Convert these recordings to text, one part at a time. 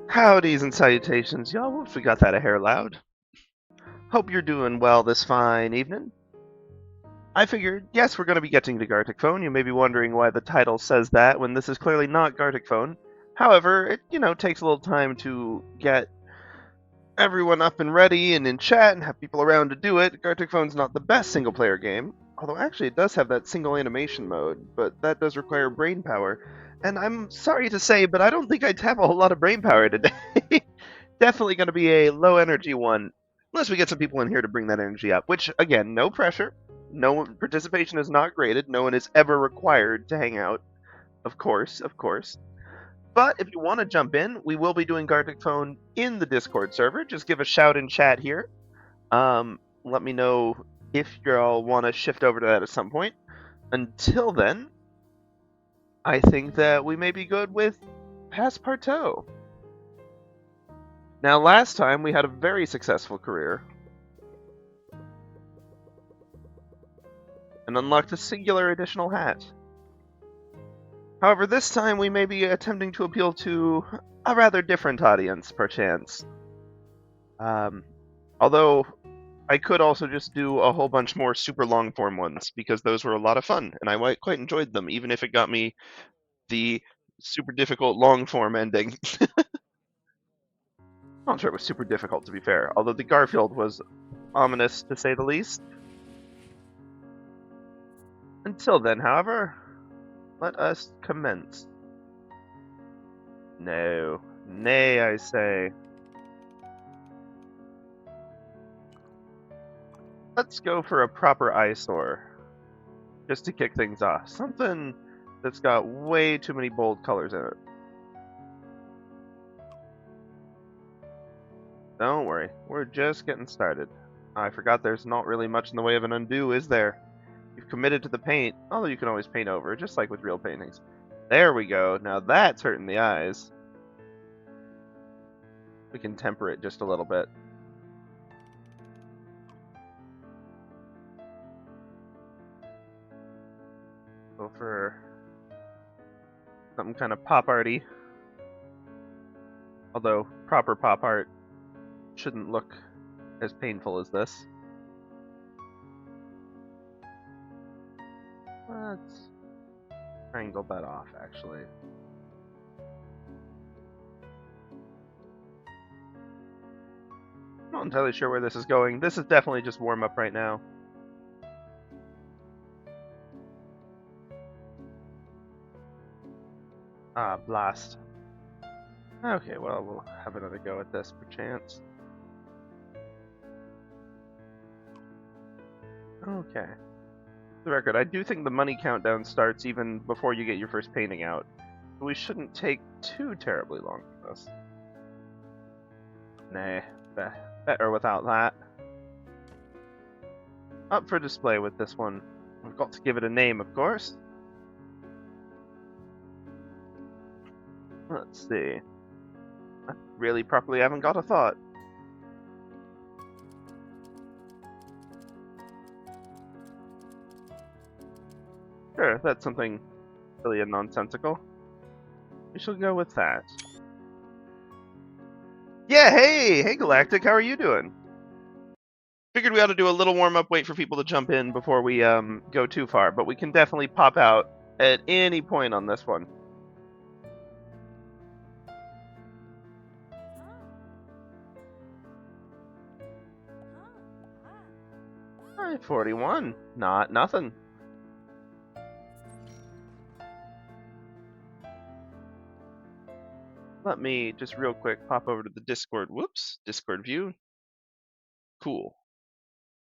Howdies and salutations, y'all. Whoops, we got that a hair loud. Hope you're doing well this fine evening. I figured, yes, we're going to be getting to GarticPhone. You may be wondering why the title says that when this is clearly not GarticPhone. However, it takes a little time to get everyone up and ready and in chat and have people around to do it. GarticPhone's not the best single-player game, although actually it does have that single animation mode, but that does require brain power. And I'm sorry to say, but I don't think I'd have a whole lot of brain power today. Definitely going to be a low energy one, unless we get some people in here to bring that energy up. Which, again, no pressure. No participation is not graded. No one is ever required to hang out. Of course, of course. But if you want to jump in, we will be doing Gartic Phone in the Discord server. Just give a shout in chat here. Let me know if y'all want to shift over to that at some point. Until then, I think that we may be good with Passpartout. Now, last time we had a very successful career and unlocked a singular additional hat. However, this time we may be attempting to appeal to a rather different audience, perchance. Although, I could also just do a whole bunch more super long form ones, because those were a lot of fun, and I quite enjoyed them, even if it got me the super difficult long form ending. I'm not sure it was super difficult, to be fair, although the Garfield was ominous, to say the least. Until then, however, let us commence. No. Nay, I say. Let's go for a proper eyesore. Just to kick things off. Something that's got way too many bold colors in it. Don't worry, we're just getting started. I forgot there's not really much in the way of an undo, is there? You've committed to the paint, although you can always paint over, just like with real paintings. There we go, now that's hurting the eyes. We can temper it just a little bit. Go for something kind of pop arty. Although proper pop art shouldn't look as painful as this. Let's triangle that off, actually. I'm not entirely sure where this is going. This is definitely just warm-up right now. Ah, blast. Okay, well, we'll have another go at this, perchance. Okay. For the record, I do think the money countdown starts even before you get your first painting out. So we shouldn't take too terribly long for this. Nah, better without that. Up for display with this one. We've got to give it a name, of course. Let's see. I really properly haven't got a thought. Sure, that's something silly and nonsensical. We shall go with that. Yeah, hey Galactic, how are you doing? Figured we ought to do a little warm-up, wait for people to jump in before we go too far, but we can definitely pop out at any point on this one. 41, not nothing. Let me just real quick pop over to the Discord. Whoops, Discord view. Cool.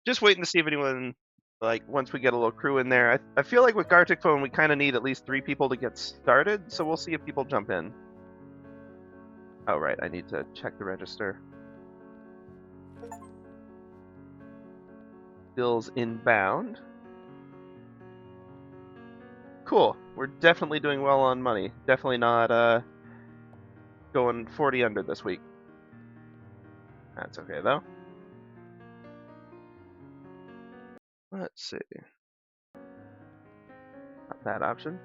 Just waiting to see if anyone, like, once we get a little crew in there. I feel like with Gartic Phone, we kind of need at least 3 people to get started, so we'll see if people jump in. Oh, right, I need to check the register. Bills inbound. Cool. We're definitely doing well on money. Definitely not going 40 under this week. That's okay, though. Let's see. Not that option.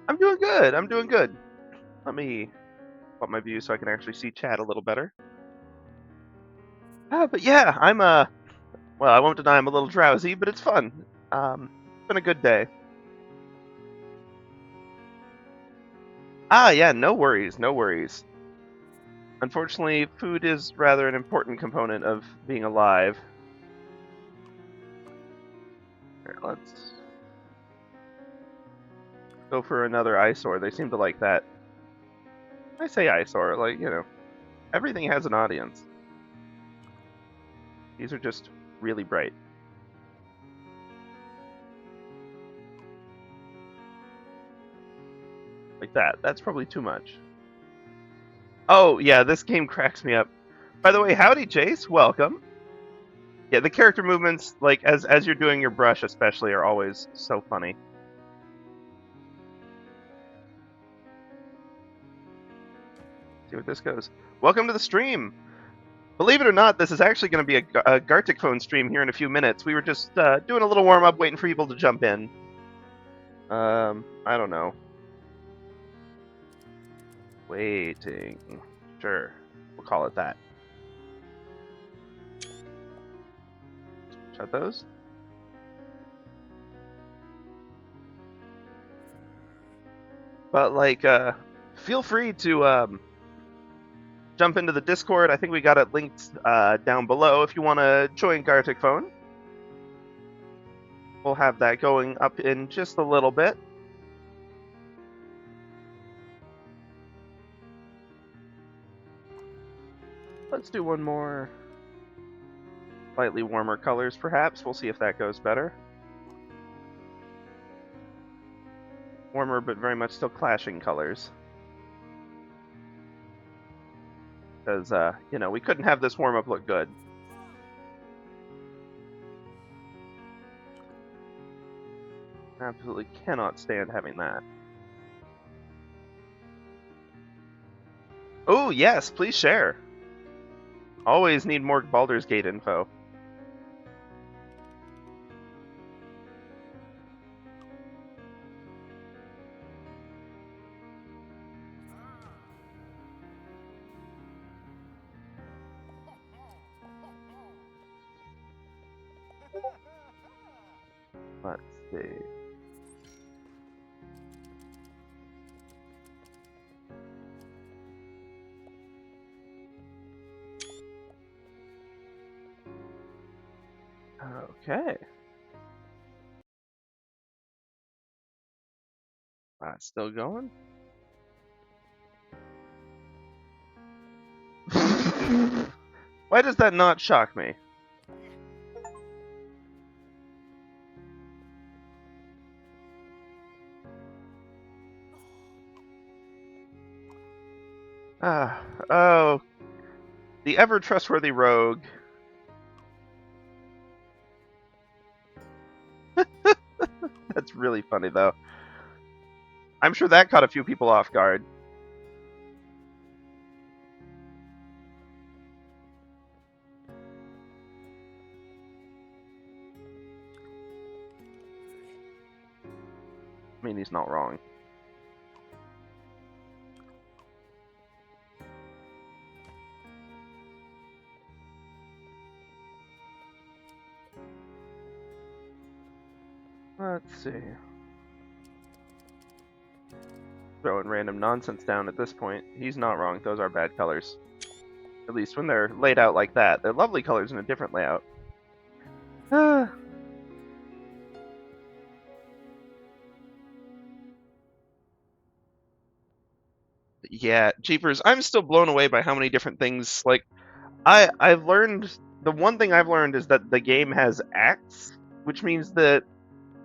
I'm doing good. I'm doing good. Let me up my view so I can actually see chat a little better. But yeah, I'm well, I won't deny I'm a little drowsy, but it's fun. It's been a good day. Yeah, no worries, no worries. Unfortunately, food is rather an important component of being alive. Here, let's go for another eyesore. They seem to like that. I say eyesore, like, you know, everything has an audience. These are just really bright. Like that. That's probably too much. Oh, yeah, this game cracks me up. By the way, howdy, Chase. Welcome. Yeah, the character movements, like, as you're doing your brush especially, are always so funny. See what this goes. Welcome to the stream. Believe it or not, this is actually going to be a GarticPhone stream here in a few minutes. We were just doing a little warm-up, waiting for people to jump in. I don't know. Waiting. Sure. We'll call it that. Shut those. But, like, feel free to jump into the Discord. I think we got it linked down below if you want to join GarticPhone. We'll have that going up in just a little bit. Let's do one more. Slightly warmer colors, perhaps. We'll see if that goes better. Warmer, but very much still clashing colors. Because, you know, we couldn't have this warm-up look good. Absolutely cannot stand having that. Oh, yes, please share. Always need more Baldur's Gate info. Let's see. Okay. Still going? Why does that not shock me? Oh. The ever-trustworthy rogue. That's really funny, though. I'm sure that caught a few people off guard. I mean, he's not wrong. Let's see. Throwing random nonsense down at this point. He's not wrong. Those are bad colors. At least when they're laid out like that. They're lovely colors in a different layout. Yeah, jeepers. I'm still blown away by how many different things, like, I've learned, the one thing I've learned is that the game has acts, which means that,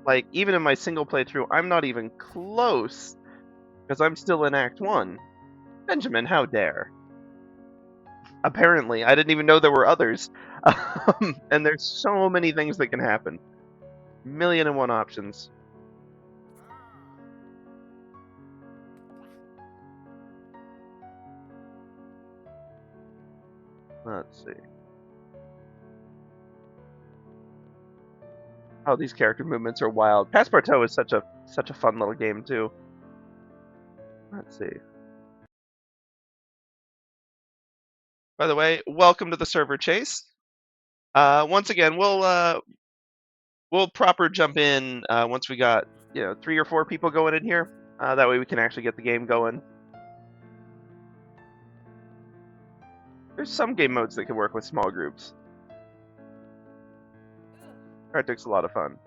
like, even in my single playthrough, I'm not even close, because I'm still in Act 1. Benjamin, how dare. Apparently, I didn't even know there were others. And there's so many things that can happen. 1,000,001 options. Let's see. Oh, these character movements are wild. Passpartout is such a fun little game too. Let's see. By the way, welcome to the server, Chase. Once again, we'll proper jump in once we got 3 or 4 people going in here. That way we can actually get the game going. There's some game modes that can work with small groups. Gartic's a lot of fun.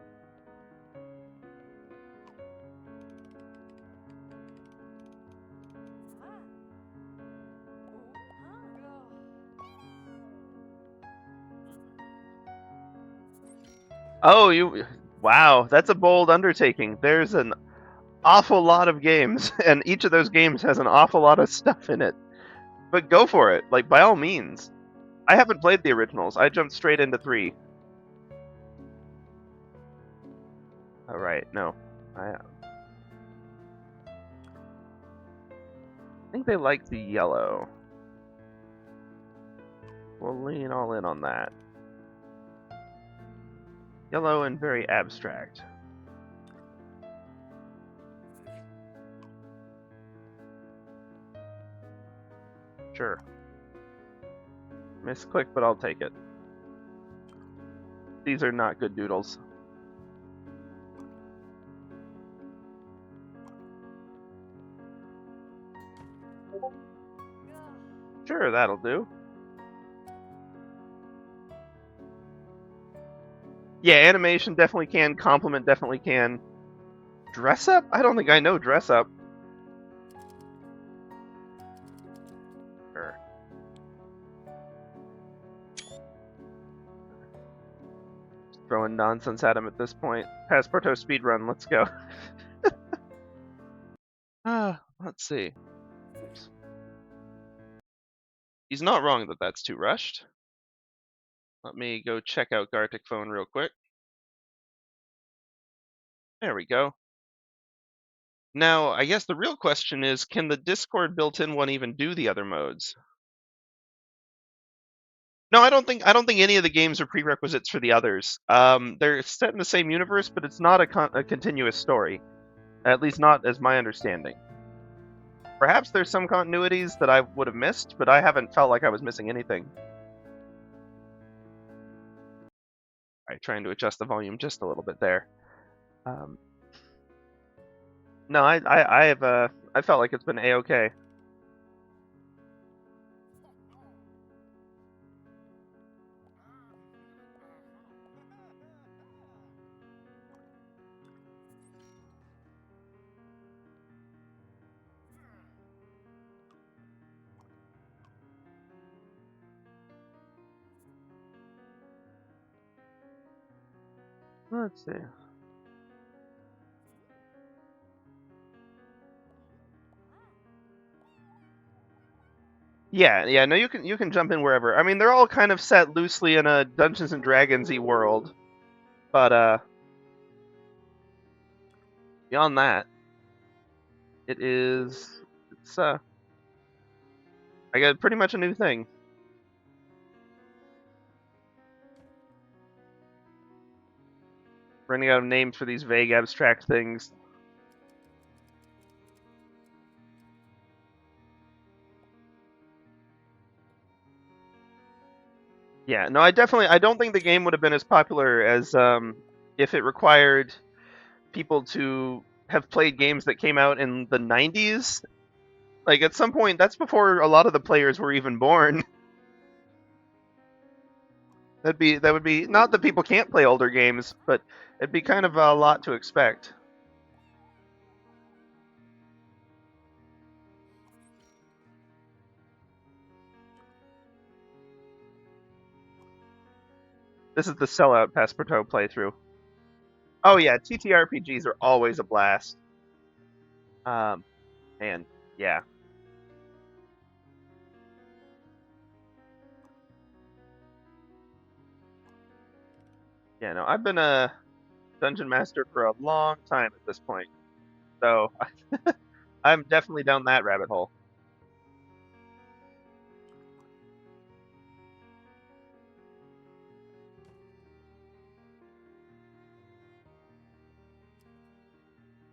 Oh, wow, that's a bold undertaking. There's an awful lot of games, and each of those games has an awful lot of stuff in it. But go for it, like, by all means. I haven't played the originals. I jumped straight into 3. Alright, no. I think they like the yellow. We'll lean all in on that. Yellow and very abstract. Sure. Misclick, but I'll take it. These are not good doodles. Sure, that'll do. Yeah, animation definitely can. Compliment definitely can. Dress up? I don't think I know dress up. Sure. Just throwing nonsense at him at this point. Passpartout speedrun, let's go. Let's see. Oops. He's not wrong that that's too rushed. Let me go check out GarticPhone real quick. There we go. Now, I guess the real question is, can the Discord built-in one even do the other modes? No, I don't think any of the games are prerequisites for the others. They're set in the same universe, but it's not a continuous story. At least not as my understanding. Perhaps there's some continuities that I would have missed, but I haven't felt like I was missing anything. Alright, trying to adjust the volume just a little bit there. No, I felt like it's been a-okay. Let's see. Yeah, no, you can jump in wherever. I mean, they're all kind of set loosely in a Dungeons and Dragons-y world, but beyond that, it's I got pretty much a new thing. Running out of names for these vague, abstract things. Yeah, no, I don't think the game would have been as popular as if it required people to have played games that came out in the 90s. Like, at some point, that's before a lot of the players were even born. That would be not that people can't play older games, but it'd be kind of a lot to expect. This is the sellout Passpartout playthrough. Oh yeah, TTRPGs are always a blast. And yeah. Yeah, no, I've been a dungeon master for a long time at this point, so I'm definitely down that rabbit hole.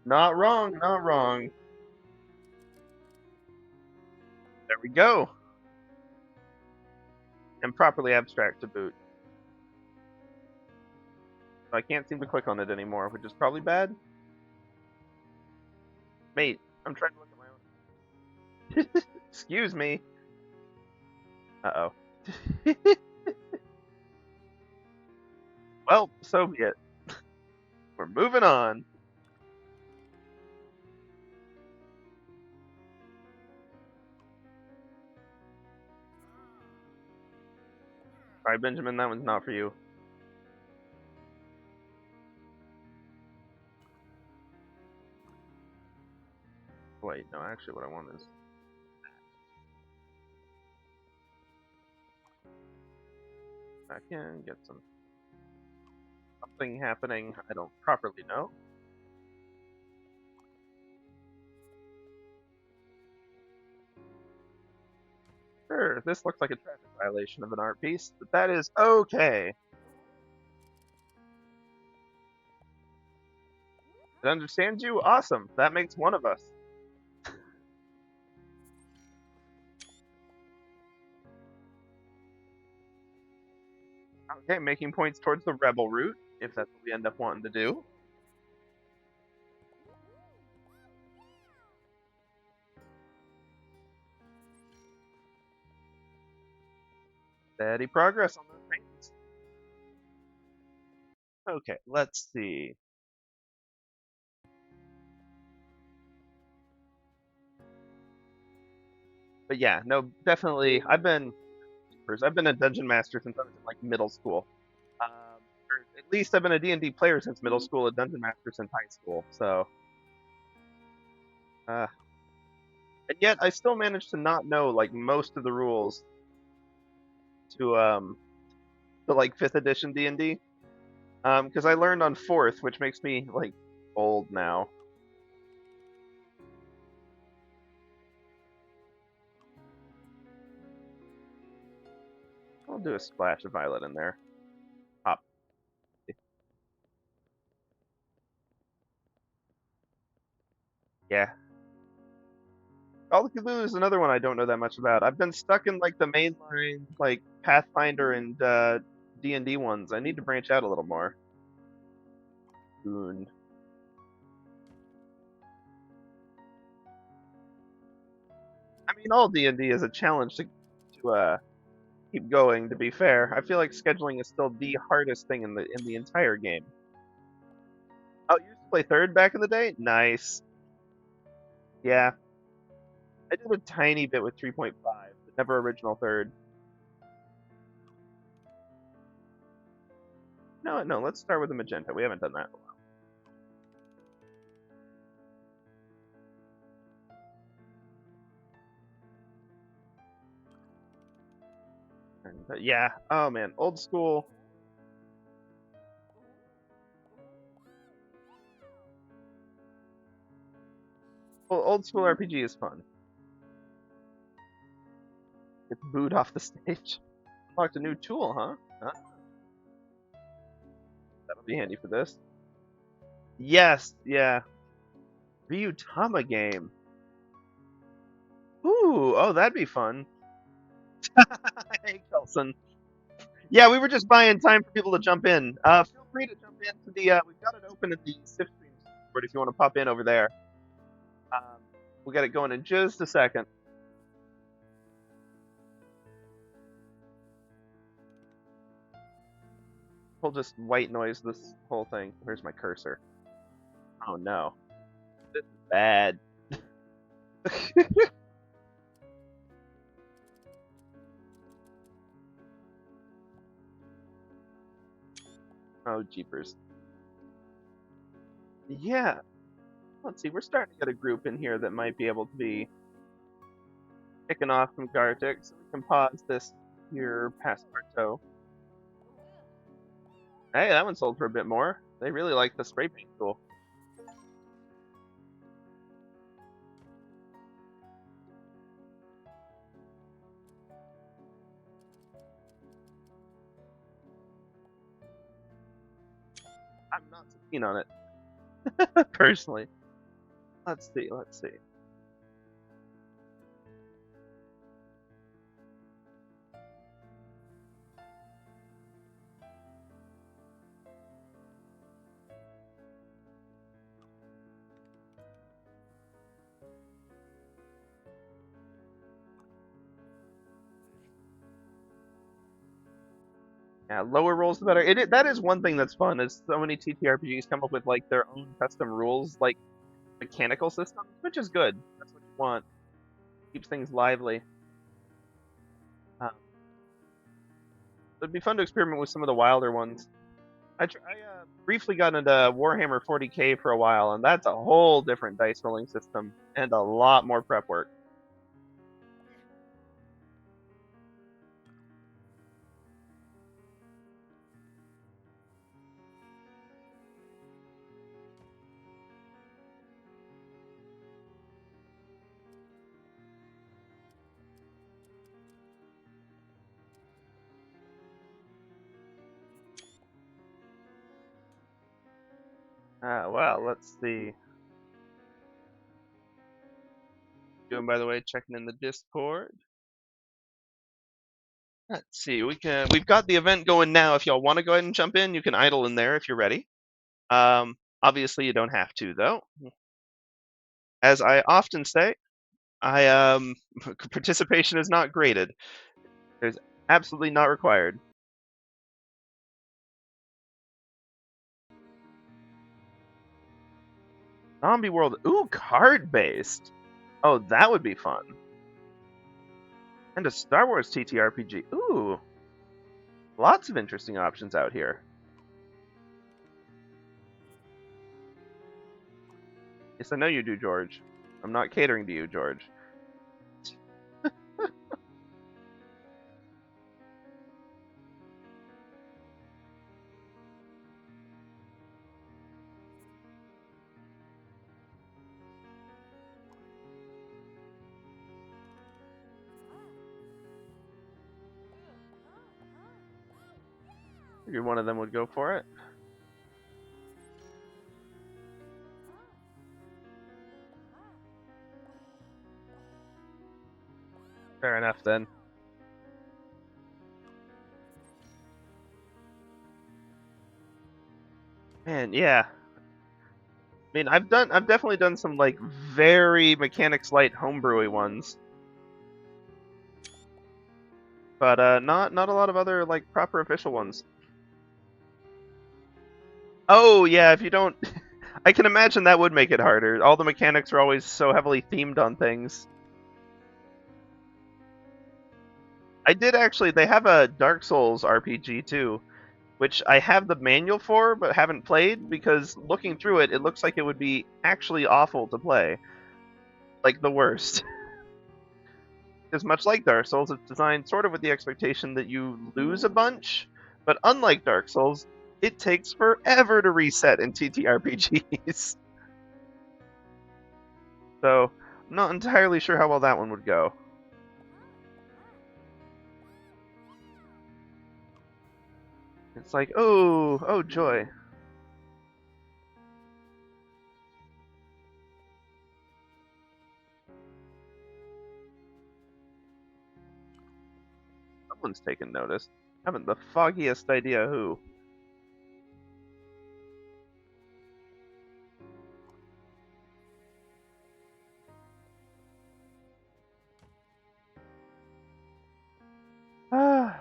Not wrong, not wrong. There we go. and properly abstract to boot. So I can't seem to click on it anymore, which is probably bad. Mate, I'm trying to look at my own. Excuse me. Uh-oh. Well, so be it. We're moving on. Alright, Benjamin, that one's not for you. Wait, no, actually what I want is... I can get something happening I don't properly know. Sure, this looks like a traffic violation of an art piece, but that is okay. It understands you? Awesome. That makes one of us. Okay, making points towards the rebel route, if that's what we end up wanting to do. Steady progress on those paints. Okay, let's see. But yeah, no, definitely. I've been a dungeon master since I was in like middle school. Or at least I've been a D&D player since middle school, a dungeon master since high school. So, and yet I still managed to not know like most of the rules to like 5th edition D&D. Because I learned on 4th, which makes me like old now. I'll do a splash of violet in there. Pop. Yeah. Call of Cthulhu is another one I don't know that much about. I've been stuck in like the mainline, like Pathfinder and D&D ones. I need to branch out a little more. Goon. I mean, all D&D is a challenge to keep going. To be fair, I feel like scheduling is still the hardest thing in the entire game. Oh, you used to play 3rd back in the day? Nice. Yeah, I did a tiny bit with 3.5, but never original 3rd. No, let's start with the magenta. We haven't done that in a while. And, yeah, oh man, old school. Well, old school RPG is fun. Get booed off the stage. Unlocked a new tool, huh? That'll be handy for this. Yes, yeah. Ryutama game. Ooh, oh, that'd be fun. Hey, Kelson. Yeah, we were just buying time for people to jump in. Feel free to jump into the. We've got it open at the Sif Streams board if you want to pop in over there. We'll get it going in just a second. We'll just white noise this whole thing. Where's my cursor? Oh no. This is bad. Oh, jeepers. Yeah. Let's see, we're starting to get a group in here that might be able to be kicking off from Gartic, so we can pause this here Passpartout. Hey, that one sold for a bit more. They really like the spray paint tool. I'm not so keen on it, personally. Let's see. Yeah, lower rolls the better. That is one thing that's fun. Is so many TTRPGs come up with like their own custom rules, like mechanical systems, which is good. That's what you want. Keeps things lively. It'd be fun to experiment with some of the wilder ones. I briefly got into Warhammer 40k for a while, and that's a whole different dice rolling system and a lot more prep work. Well, let's see. Doing, by the way, checking in the Discord. Let's see. We've got the event going now. If y'all want to go ahead and jump in, you can idle in there if you're ready. Obviously, you don't have to though. As I often say, participation is not graded. There's absolutely not required. Zombie World. Ooh, card based. Oh, that would be fun. And a Star Wars TTRPG. Ooh. Lots of interesting options out here. Yes, I know you do, George. I'm not catering to you, George. Figured one of them would go for it. Fair enough then. Man, yeah. I mean, I've definitely done some like very mechanics light homebrewy ones, but not a lot of other like proper official ones. Oh yeah, if you don't, I can imagine that would make it harder. All the mechanics are always so heavily themed on things. I did actually. They have a Dark Souls RPG too, which I have the manual for but haven't played because looking through it, it looks like it would be actually awful to play. Like the worst. Because much like Dark Souls, it's designed sort of with the expectation that you lose a bunch, but unlike Dark Souls, it takes forever to reset in TTRPGs. So, I'm not entirely sure how well that one would go. It's like, oh joy. Someone's taken notice. I haven't the foggiest idea who. Ah.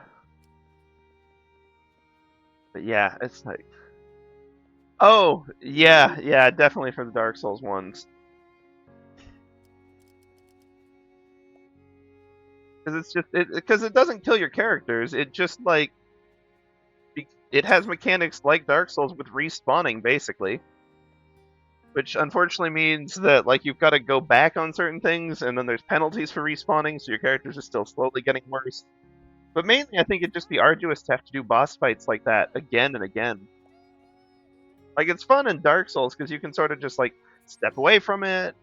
But yeah, it's like, oh yeah, definitely for the Dark Souls ones. Because it's just because it doesn't kill your characters. It just like it has mechanics like Dark Souls with respawning basically, which unfortunately means that like you've got to go back on certain things, and then there's penalties for respawning, so your characters are still slowly getting worse. But mainly, I think it'd just be arduous to have to do boss fights like that again and again. Like it's fun in Dark Souls because you can sort of just like step away from it.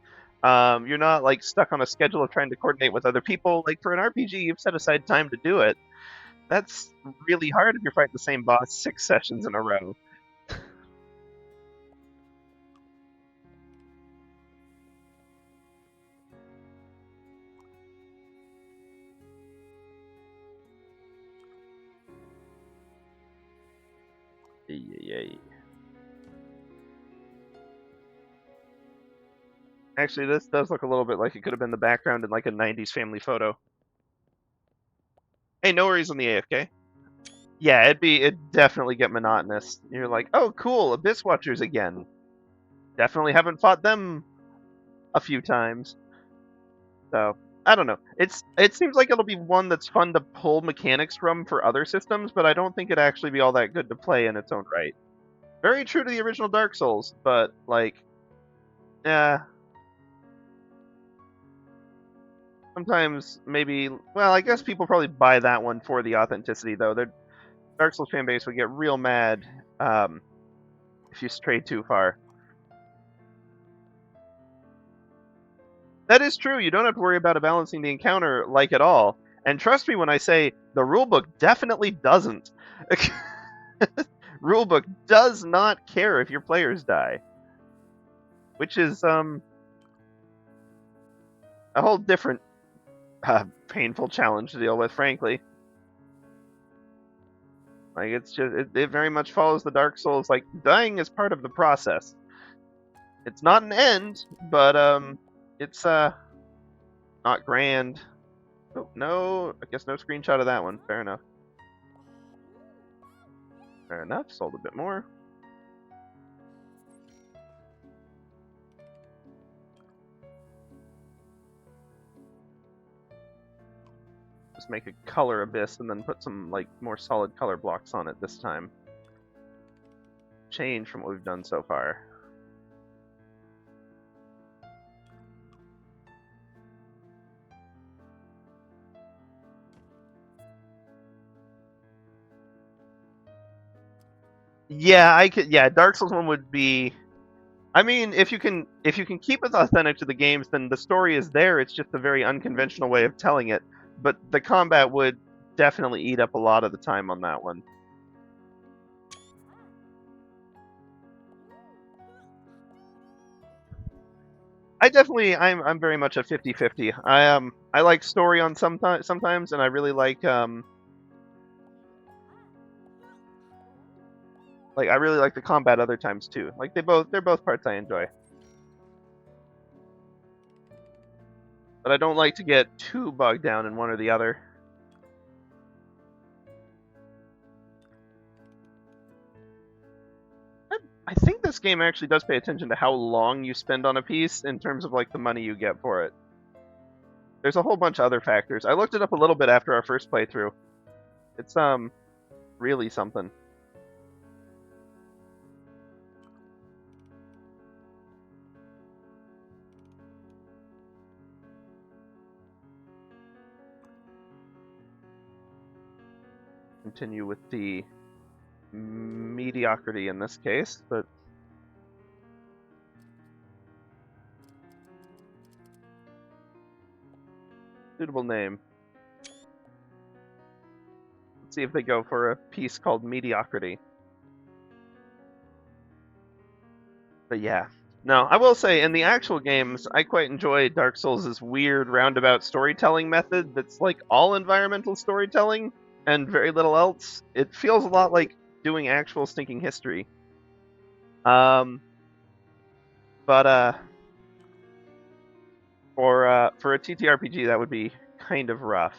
You're not like stuck on a schedule of trying to coordinate with other people. Like for an RPG, you've set aside time to do it. That's really hard if you're fighting the same boss 6 sessions in a row. Yay. Actually, this does look a little bit like it could have been the background in like a 90s family photo. Hey, no worries on the AFK. Yeah, it'd definitely get monotonous. You're like, oh, cool, Abyss Watchers again. Definitely haven't fought them a few times. So I don't know. It seems like it'll be one that's fun to pull mechanics from for other systems, but I don't think it'd actually be all that good to play in its own right. Very true to the original Dark Souls, but like, yeah, sometimes maybe. Well, I guess people probably buy that one for the authenticity, though. The Dark Souls fan base would get real mad if you stray too far. That is true. You don't have to worry about balancing the encounter like at all. And trust me when I say the rulebook definitely doesn't. Rulebook does not care if your players die, which is a whole different painful challenge to deal with, frankly. Like it's just it very much follows the Dark Souls. Like dying is part of the process. It's not an end, but it's not grand. Oh, no, I guess no screenshot of that one. Fair enough. Fair enough. Sold a bit more. Just make a color abyss and then put some like more solid color blocks on it this time. Change from what we've done so far. Yeah, I could. Yeah, Dark Souls 1 would be. I mean, if you can keep it authentic to the games, then the story is there. It's just a very unconventional way of telling it. But the combat would definitely eat up a lot of the time on that one. I'm very much a 50-50. I like story on sometimes, and I really like I really like the combat other times too. Like they're both parts I enjoy. But I don't like to get too bogged down in one or the other. I think this game actually does pay attention to how long you spend on a piece in terms of like the money you get for it. There's a whole bunch of other factors. I looked it up a little bit after our first playthrough. It's really something. Continue with the mediocrity in this case, but suitable name. Let's see if they go for a piece called mediocrity. But yeah. No, I will say in the actual games, I quite enjoy Dark Souls' weird roundabout storytelling method that's like all environmental storytelling and very little else. It feels a lot like doing actual stinking history. Um, but for a TTRPG, that would be kind of rough.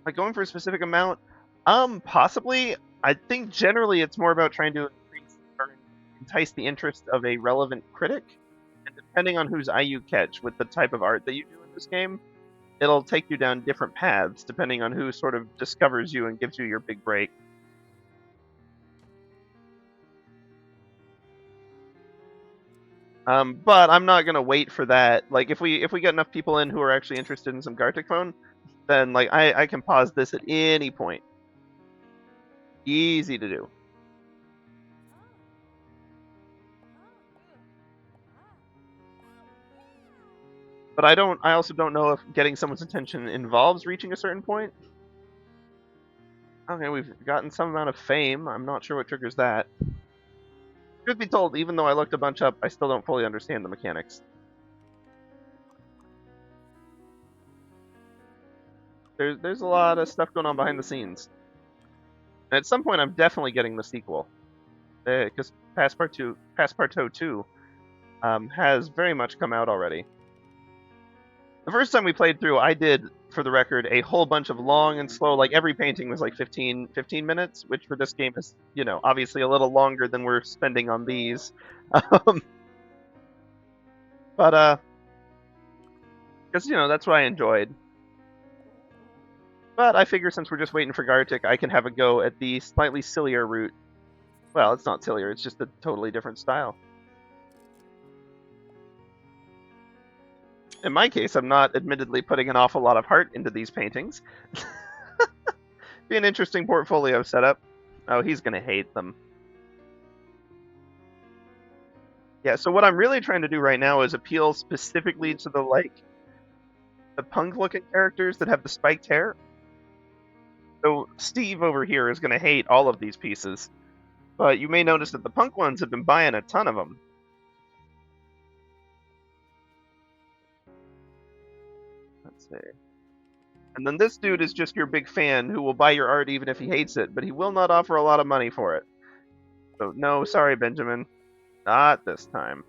Like going for a specific amount, possibly. I think generally it's more about trying to increase or entice the interest of a relevant critic, and depending on whose eye you catch with the type of art that you do in this game, it'll take you down different paths depending on who sort of discovers you and gives you your big break. But I'm not gonna wait for that. Like if we get enough people in who are actually interested in some GarticPhone, then like I can pause this at any point. Easy to do. But I also don't know if getting someone's attention involves reaching a certain point. Okay, we've gotten some amount of fame. I'm not sure what triggers that. Truth be told, even though I looked a bunch up, I still don't fully understand the mechanics. There's a lot of stuff going on behind the scenes. And at some point, I'm definitely getting the sequel, because Passpartout 2 has very much come out already. The first time we played through, I did, for the record, a whole bunch of long and slow, like every painting was like 15 minutes, which for this game is, you know, obviously a little longer than we're spending on these. But, because, you know, that's what I enjoyed. But I figure since we're just waiting for Gartic, I can have a go at the slightly sillier route. Well, it's not sillier, it's just a totally different style. In my case, I'm not admittedly putting an awful lot of heart into these paintings. Be an interesting portfolio setup. Oh, he's gonna hate them. Yeah, so what I'm really trying to do right now is appeal specifically to the punk-looking characters that have the spiked hair. So Steve over here is gonna hate all of these pieces, but you may notice that the punk ones have been buying a ton of them. Let's see. And then this dude is just your big fan who will buy your art even if he hates it, but he will not offer a lot of money for it. So no, sorry, Benjamin. Not this time.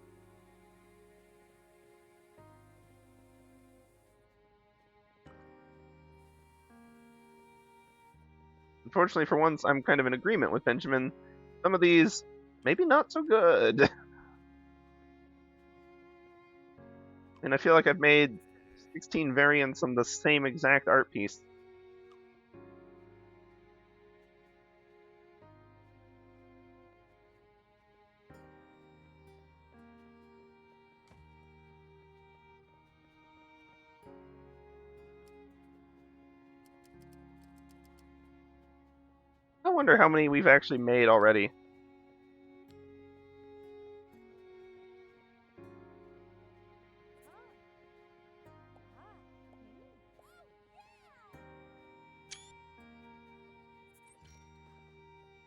Unfortunately, for once, I'm kind of in agreement with Benjamin. Some of these, maybe not so good. And I feel like I've made 16 variants on the same exact art piece. I wonder how many we've actually made already.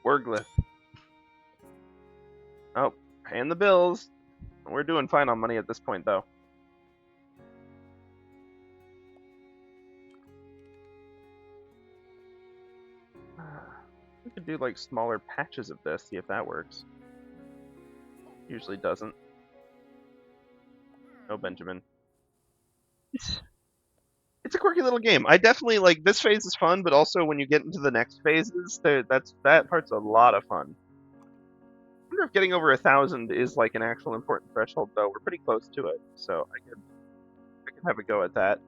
Wurglyph. Oh, paying the bills. We're doing fine on money at this point, though. We could do like smaller patches of this, see if that works. Usually doesn't. No, Benjamin. It's a quirky little game. I definitely like this phase is fun, but also when you get into the next phases, that part's a lot of fun. I wonder if getting over 1,000 is like an actual important threshold, though. We're pretty close to it, so I could have a go at that.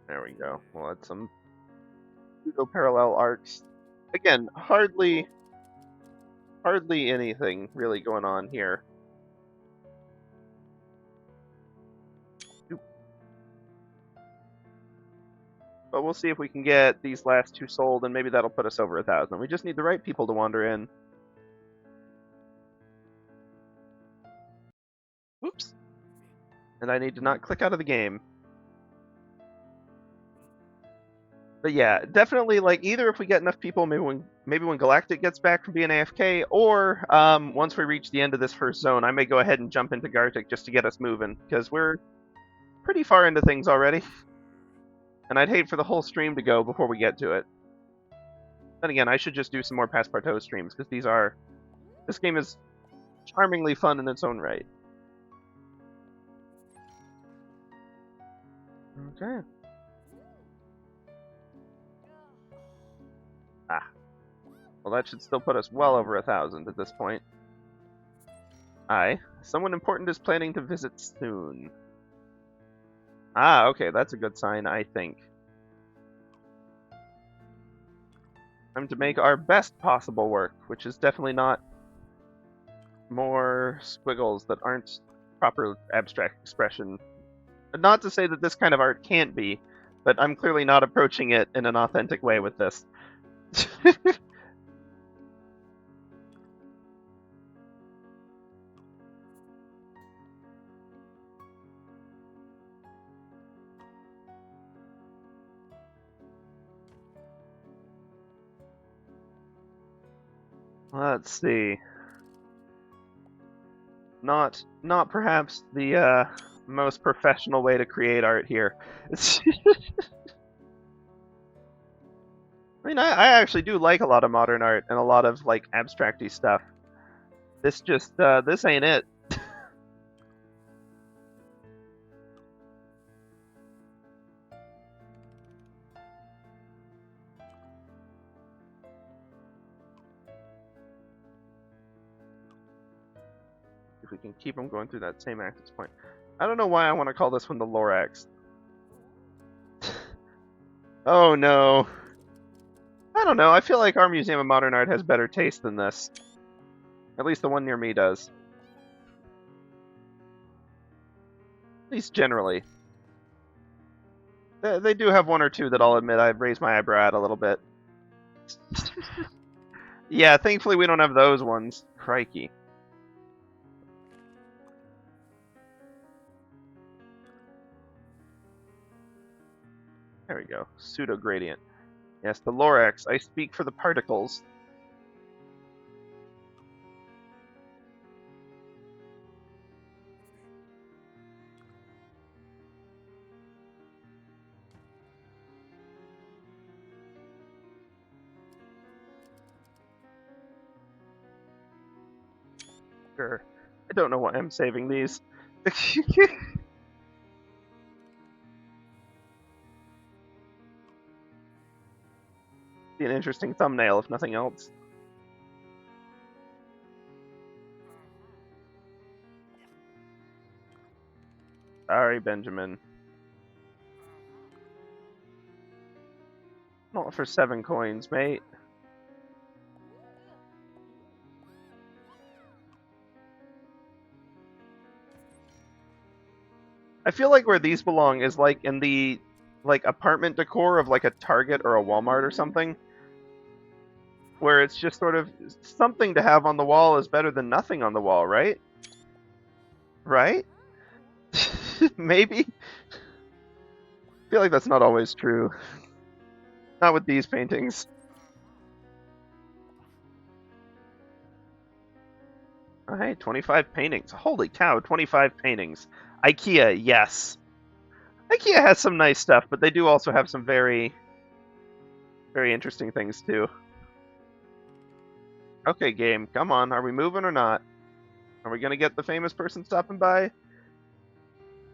There we go. We'll add some pseudo-parallel arcs. Again, hardly anything really going on here. But we'll see if we can get these last two sold, and maybe that'll put us over 1,000. We just need the right people to wander in. Oops. And I need to not click out of the game. But yeah, definitely, like, either if we get enough people, maybe when Galactic gets back from being AFK, or once we reach the end of this first zone, I may go ahead and jump into Gartic just to get us moving, because we're pretty far into things already. And I'd hate for the whole stream to go before we get to it. Then again, I should just do some more Passpartout streams, because this game is charmingly fun in its own right. Okay. Well, that should still put us well over 1,000 at this point. Aye. Someone important is planning to visit soon. Ah, okay, that's a good sign, I think. Time to make our best possible work, which is definitely not more squiggles that aren't proper abstract expression. Not to say that this kind of art can't be, but I'm clearly not approaching it in an authentic way with this. Let's see. Not perhaps the most professional way to create art here. I mean, I actually do like a lot of modern art and a lot of like abstracty stuff. This just this ain't it. If we can keep them going through that same access point. I don't know why I want to call this one the Lorax. Oh no. I don't know. I feel like our Museum of Modern Art has better taste than this. At least the one near me does. At least generally. They do have one or two that I'll admit I've raised my eyebrow at a little bit. Yeah, thankfully we don't have those ones. Crikey. There we go. Pseudo gradient. Yes, the Lorax. I speak for the particles. Sure. I don't know why I'm saving these. Be an interesting thumbnail, if nothing else. Sorry, Benjamin. Not for 7 coins, mate. I feel like where these belong is like in the like apartment decor of like a Target or a Walmart or something, where it's just sort of something to have on the wall is better than nothing on the wall, right? Right? Maybe. I feel like that's not always true. Not with these paintings. Oh, hey, 25 paintings. Holy cow, 25 paintings. IKEA, yes. IKEA has some nice stuff, but they do also have some very, very interesting things too. Okay, game, come on. Are we moving or not? Are we gonna get the famous person stopping by?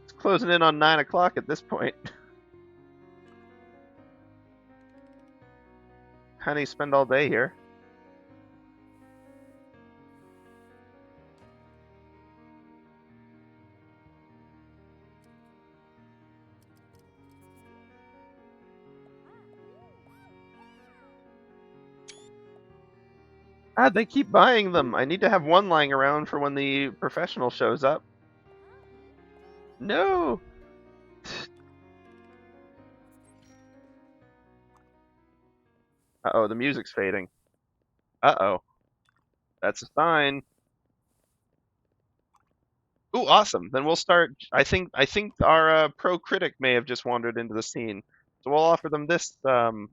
It's closing in on 9 o'clock at this point. Honey, spend all day here. Ah, they keep buying them. I need to have one lying around for when the professional shows up. No! Uh-oh, the music's fading. Uh-oh. That's a sign. Ooh, awesome. Then we'll start. I think our pro critic may have just wandered into the scene, so we'll offer them this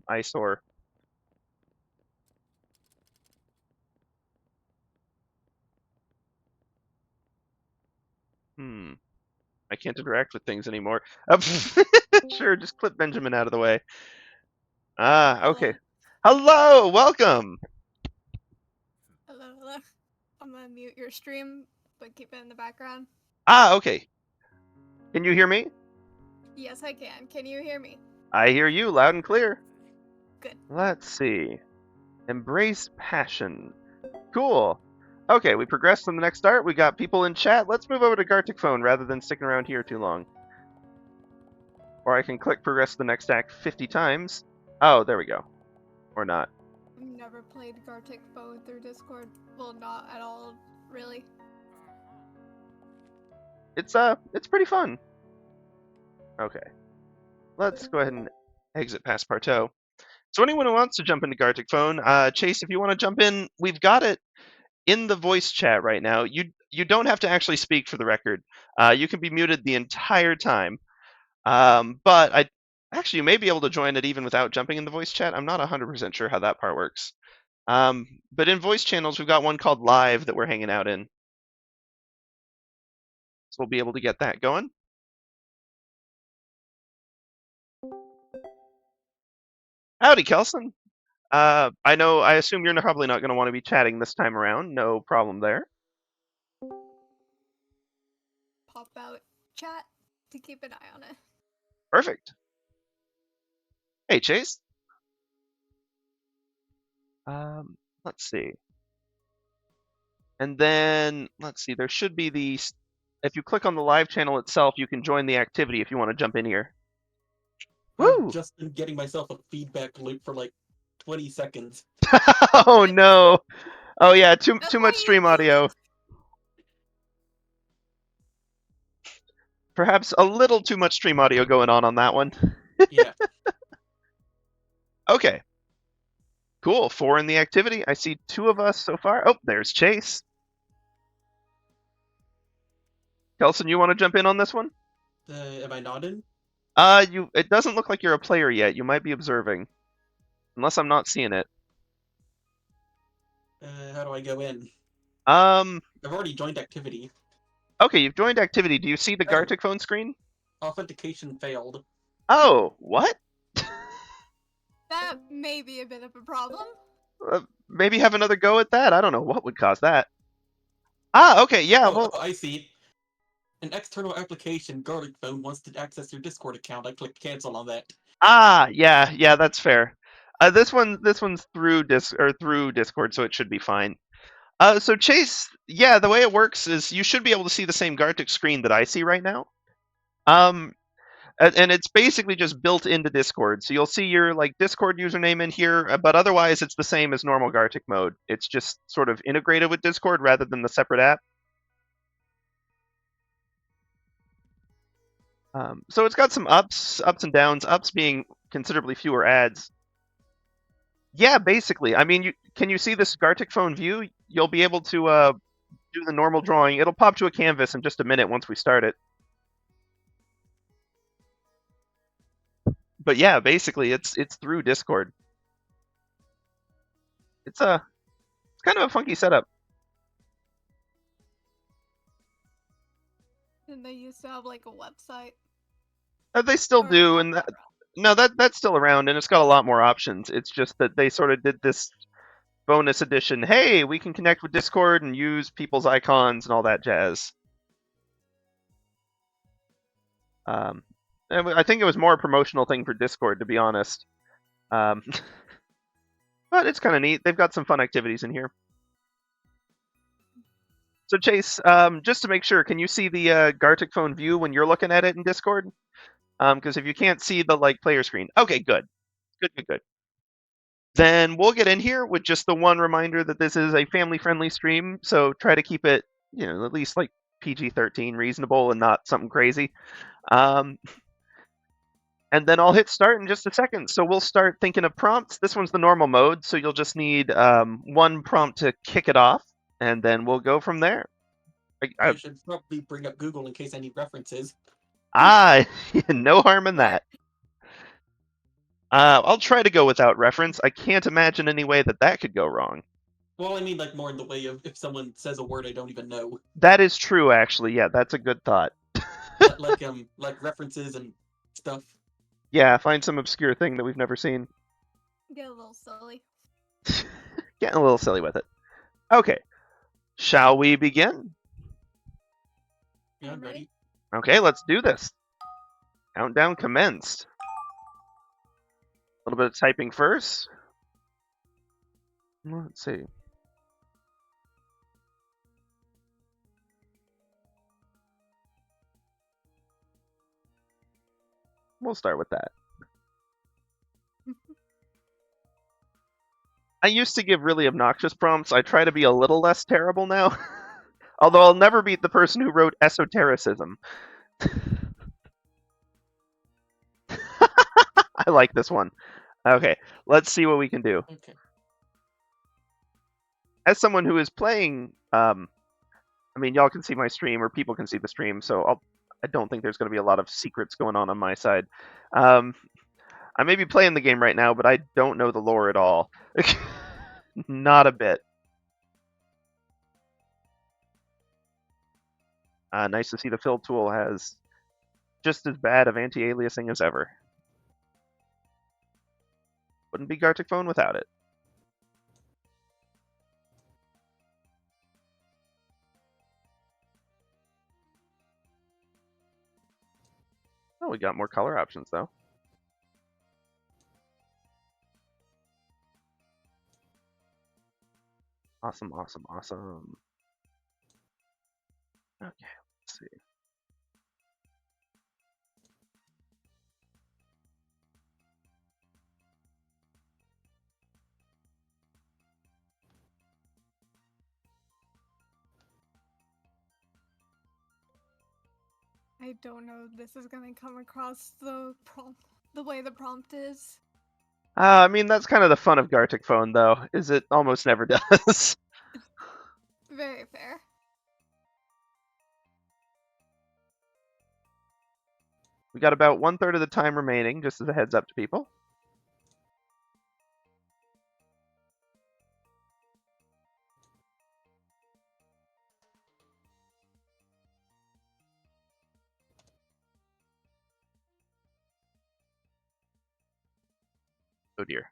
eyesore. I can't interact with things anymore. Sure, just clip Benjamin out of the way. Ah, okay. Hello, welcome. Hello, hello. I'm gonna mute your stream, but keep it in the background. Ah, okay. Can you hear me? Yes, I can. Can you hear me? I hear you loud and clear. Good. Let's see. Embrace passion. Cool. Okay, we progressed from the next art. We got people in chat. Let's move over to GarticPhone rather than sticking around here too long. Or I can click progress to the next act 50 times. Oh, there we go. Or not. I've never played Gartic Phone through Discord. Well, not at all, really. It's pretty fun. Okay. Let's go ahead and exit Passpartout. So anyone who wants to jump into GarticPhone, Chase, if you want to jump in, we've got it in the voice chat right now. You don't have to actually speak for the record. You can be muted the entire time. But you may be able to join it even without jumping in the voice chat. I'm not 100% sure how that part works. But in voice channels, we've got one called Live that we're hanging out in. So we'll be able to get that going. Howdy, Kelson. I assume you're probably not going to want to be chatting this time around. No problem there. Pop out chat to keep an eye on it. Perfect. Hey, Chase. Let's see. And then, let's see, there should be if you click on the live channel itself, you can join the activity if you want to jump in here. I've Woo! just been getting myself a feedback loop for like 20 seconds. Oh no! Oh yeah, too That's much why you stream do audio. this. Perhaps a little too much stream audio going on that one. Yeah. Okay. Cool. 4 in the activity. I see 2 of us so far. Oh, there's Chase. Kelson, you want to jump in on this one? Am I not in? It doesn't look like you're a player yet. You might be observing. Unless I'm not seeing it. How do I go in? Um, I've already joined activity. okay, you've joined activity. Do you see the Oh. Gartic phone screen? Authentication failed. Oh, what? That may be a bit of a problem. Maybe have another go at that? I don't know what would cause that. Ah, okay, yeah, well, I see. An external application, Gartic Phone, wants to access your Discord account. I clicked cancel on that. yeah, that's fair. This one's through Discord, so it should be fine. So Chase, yeah, the way it works is you should be able to see the same Gartic screen that I see right now. And it's basically just built into Discord. So you'll see your Discord username in here, but otherwise it's the same as normal Gartic mode. It's just sort of integrated with Discord rather than the separate app. So it's got some ups and downs. Ups being considerably fewer ads. Yeah, basically. I mean, can you see this Gartic phone view? You'll be able to do the normal drawing. It'll pop to a canvas in just a minute once we start it. But yeah, basically, it's through Discord. It's kind of a funky setup. Didn't they used to have like a website? They still Or is do, that and not no, that's still around, and it's got a lot more options. It's just that they sort of did this bonus edition. Hey, we can connect with Discord and use people's icons and all that jazz. And I think it was more a promotional thing for Discord, to be honest. But it's kind of neat. They've got some fun activities in here. So Chase, just to make sure, can you see the Gartic phone view when you're looking at it in Discord? Because if you can't see the player screen, okay, good. Then we'll get in here with just the one reminder that this is a family-friendly stream, so try to keep it, at least PG-13, reasonable, and not something crazy. And then I'll hit start in just a second. So we'll start thinking of prompts. This one's the normal mode, so you'll just need one prompt to kick it off, and then we'll go from there. I should probably bring up Google in case I need references. No harm in that. I'll try to go without reference. I can't imagine any way that could go wrong. Well, I mean, more in the way of if someone says a word I don't even know. That is true, actually. Yeah, that's a good thought. like references and stuff. Yeah, find some obscure thing that we've never seen. Get a little silly. Getting a little silly with it. Okay. Shall we begin? Yeah, I'm ready. Okay, let's do this. Countdown commenced. A little bit of typing first. Let's see. We'll start with that. I used to give really obnoxious prompts. I try to be a little less terrible now. Although I'll never beat the person who wrote esotericism. I like this one. Okay, let's see what we can do. Okay. As someone who is playing, I mean, y'all can see my stream, or people can see the stream, so I don't think there's going to be a lot of secrets going on my side. I may be playing the game right now, but I don't know the lore at all. Not a bit. Nice to see the fill tool has just as bad of anti-aliasing as ever. Wouldn't be Gartic phone without it. Oh, we got more color options, though. Awesome, awesome, awesome. Okay, let's see. I don't know if this is gonna come across the way the prompt is. I mean, that's kind of the fun of GarticPhone, though, is it almost never does. Very fair. We got about 1/3 of the time remaining, just as a heads up to people. Oh dear.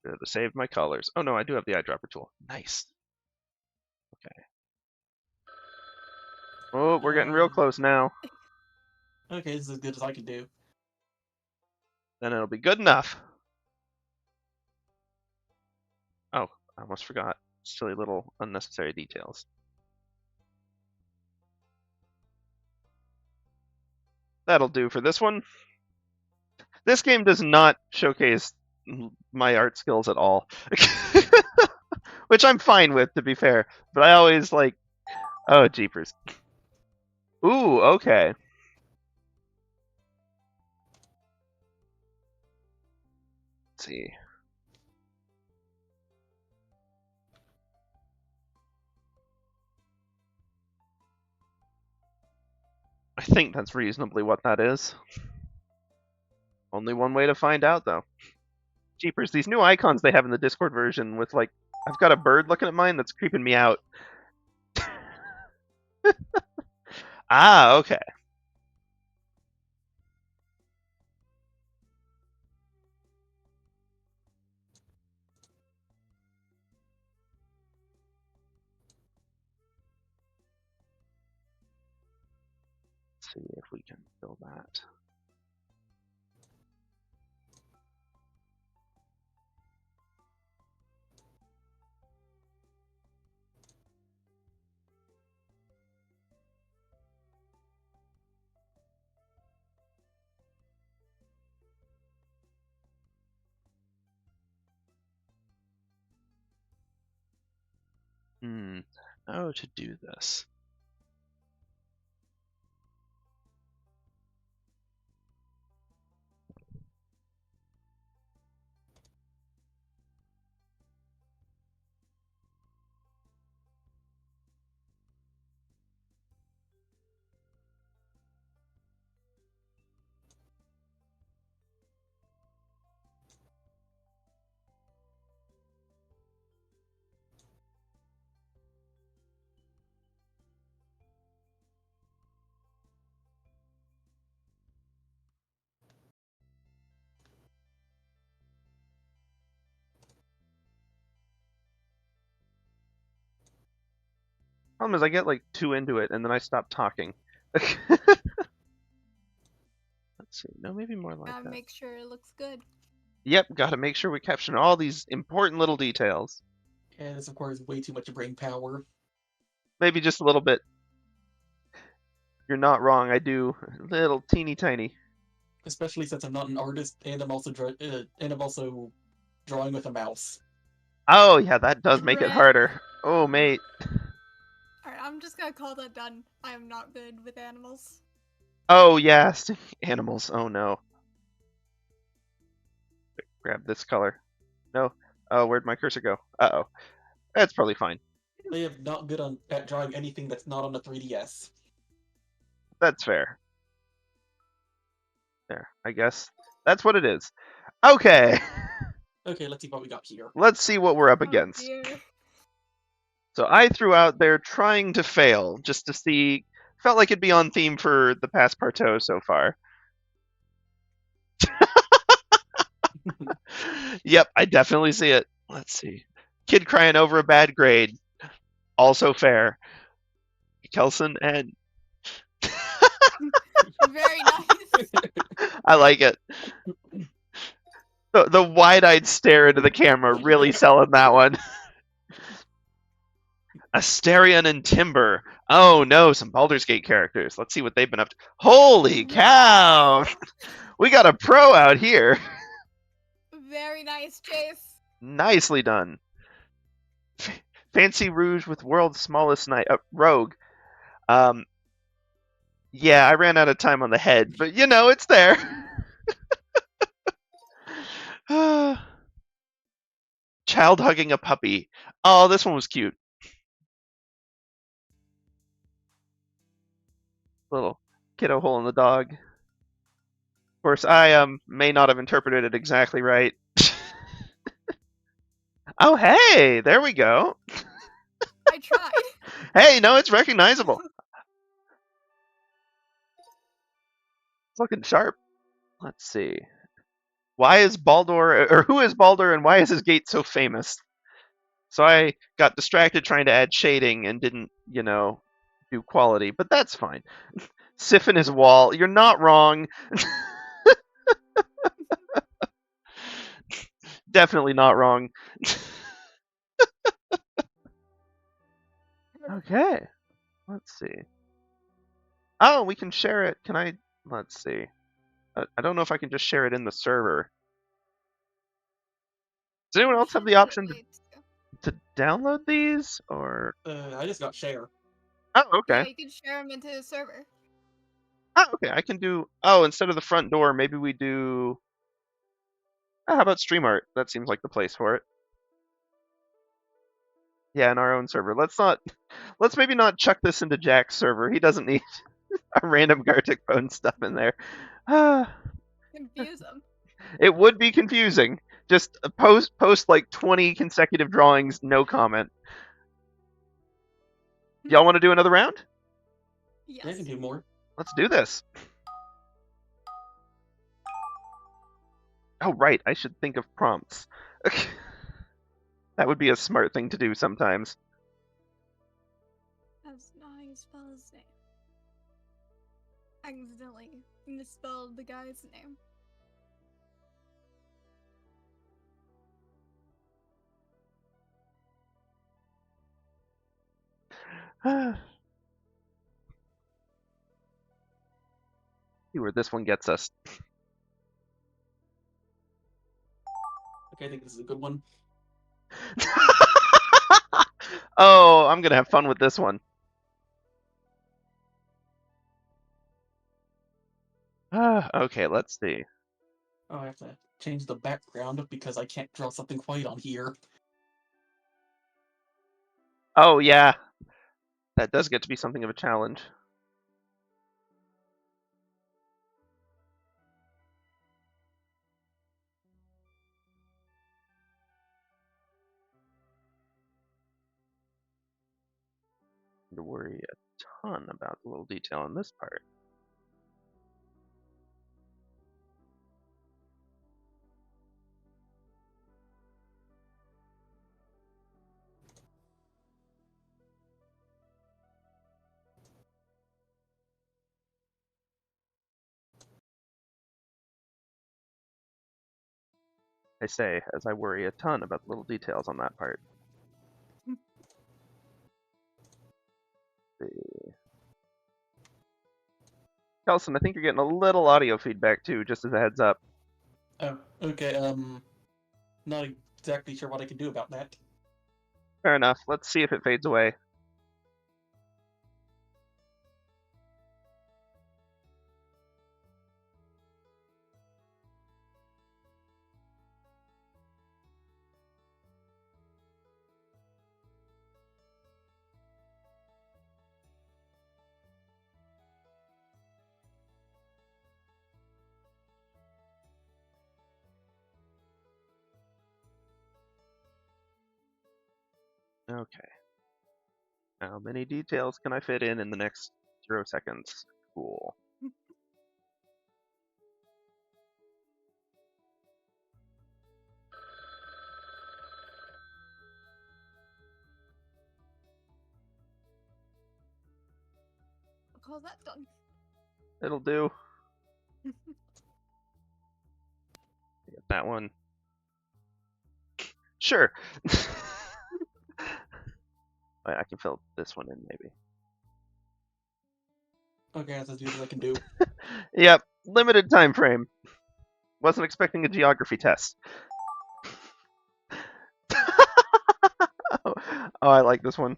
I have to save my colors. Oh no, I do have the eyedropper tool. Nice. Okay. Oh, we're getting real close now. Okay, this is as good as I can do. Then it'll be good enough. Oh, I almost forgot. Silly little unnecessary details. That'll do for this one. This game does not showcase my art skills at all. Which I'm fine with, to be fair. But I always like... Oh, jeepers. Ooh, okay. Let's see. I think that's reasonably what that is. Only one way to find out, though. Jeepers, these new icons they have in the Discord version with, like, I've got a bird looking at mine that's creeping me out. Ah, okay. Let's see if we can fill that. How to do this. Problem is I get like too into it and then I stop talking. Let's see. No, maybe more like that. Make sure it looks good. Yep, gotta make sure we caption all these important little details. Yeah, this requires way too much brain power. Maybe just a little bit. You're not wrong, I do. Little teeny tiny. Especially since I'm not an artist and I'm also drawing with a mouse. Oh yeah, that does make it harder. Oh mate. Alright, I'm just gonna call that done. I am not good with animals. Oh yes, animals. Oh no. Grab this color. No. Oh, where'd my cursor go? Uh-oh. That's probably fine. They are not good at drawing anything that's not on the 3DS. That's fair. There, I guess. That's what it is. Okay. Okay, let's see what we got here. Let's see what we're up against. Dear. So I threw out there trying to fail, just to see. Felt like it'd be on theme for the Passpartout so far. Yep, I definitely see it. Let's see. Kid crying over a bad grade. Also fair. Kelson and... Very nice. I like it. The wide-eyed stare into the camera, really selling that one. Asterion and Timber. Oh no, some Baldur's Gate characters. Let's see what they've been up to. Holy cow! We got a pro out here. Very nice, Chase. Nicely done. Fancy Rouge with World's Smallest Rogue. Yeah, I ran out of time on the head, but you know, it's there. Child hugging a puppy. Oh, this one was cute. Little kiddo hole in the dog. Of course, I may not have interpreted it exactly right. Oh, hey, there we go. I tried. Hey, no, it's recognizable. It's looking sharp. Let's see. Why is Baldur, or who is Baldur, and why is his gate so famous? So I got distracted trying to add shading and didn't, you know, do quality, but that's fine. Siphon his wall. You're not wrong. Definitely not wrong. Okay. Let's see. Oh, we can share it. Can I? Let's see. I don't know if I can just share it in the server. Does anyone else have the option to download these? Or I just got share. oh, Yeah, okay. you can share them into the server. Oh, okay. I can do. Oh, instead of the front door, maybe we do. Oh, how about StreamArt? That seems like the place for it. Yeah, in our own server. Let's maybe not chuck this into Jack's server. He doesn't need a random Gartic phone stuff in there. Confuse them. It would be confusing. Just post like 20 consecutive drawings, no comment. Y'all want to do another round? Yes. I can do more. Let's do this. Oh, right. I should think of prompts. That would be a smart thing to do sometimes. That's not how you spell his name. Accidentally misspelled the guy's name. See where this one gets us. Okay, I think this is a good one. Oh, I'm gonna have fun with this one. Okay, let's see. Oh, I have to change the background because I can't draw something white on here. Oh, yeah. That does get to be something of a challenge. To worry a ton about the little detail in this part. I say, as I worry a ton about the little details on that part. Let's see. Kelson, I think you're getting a little audio feedback too, just as a heads up. Oh, okay, not exactly sure what I can do about that. Fair enough. Let's see if it fades away. Okay. How many details can I fit in the next 0 seconds? Cool. I'll call that done. It'll do. Get that one. Sure. Wait, I can fill this one in, maybe. Okay, that's as good as I can do. Yep, limited time frame. Wasn't expecting a geography test. Oh, I like this one.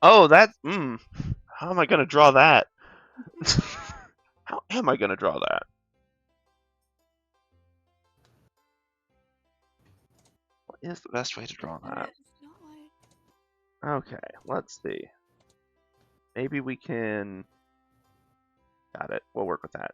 Oh, that's how am I gonna draw that? How am I gonna draw that? What is the best way to draw that? It's not like... Okay, let's see. Maybe we can. Got it. We'll work with that.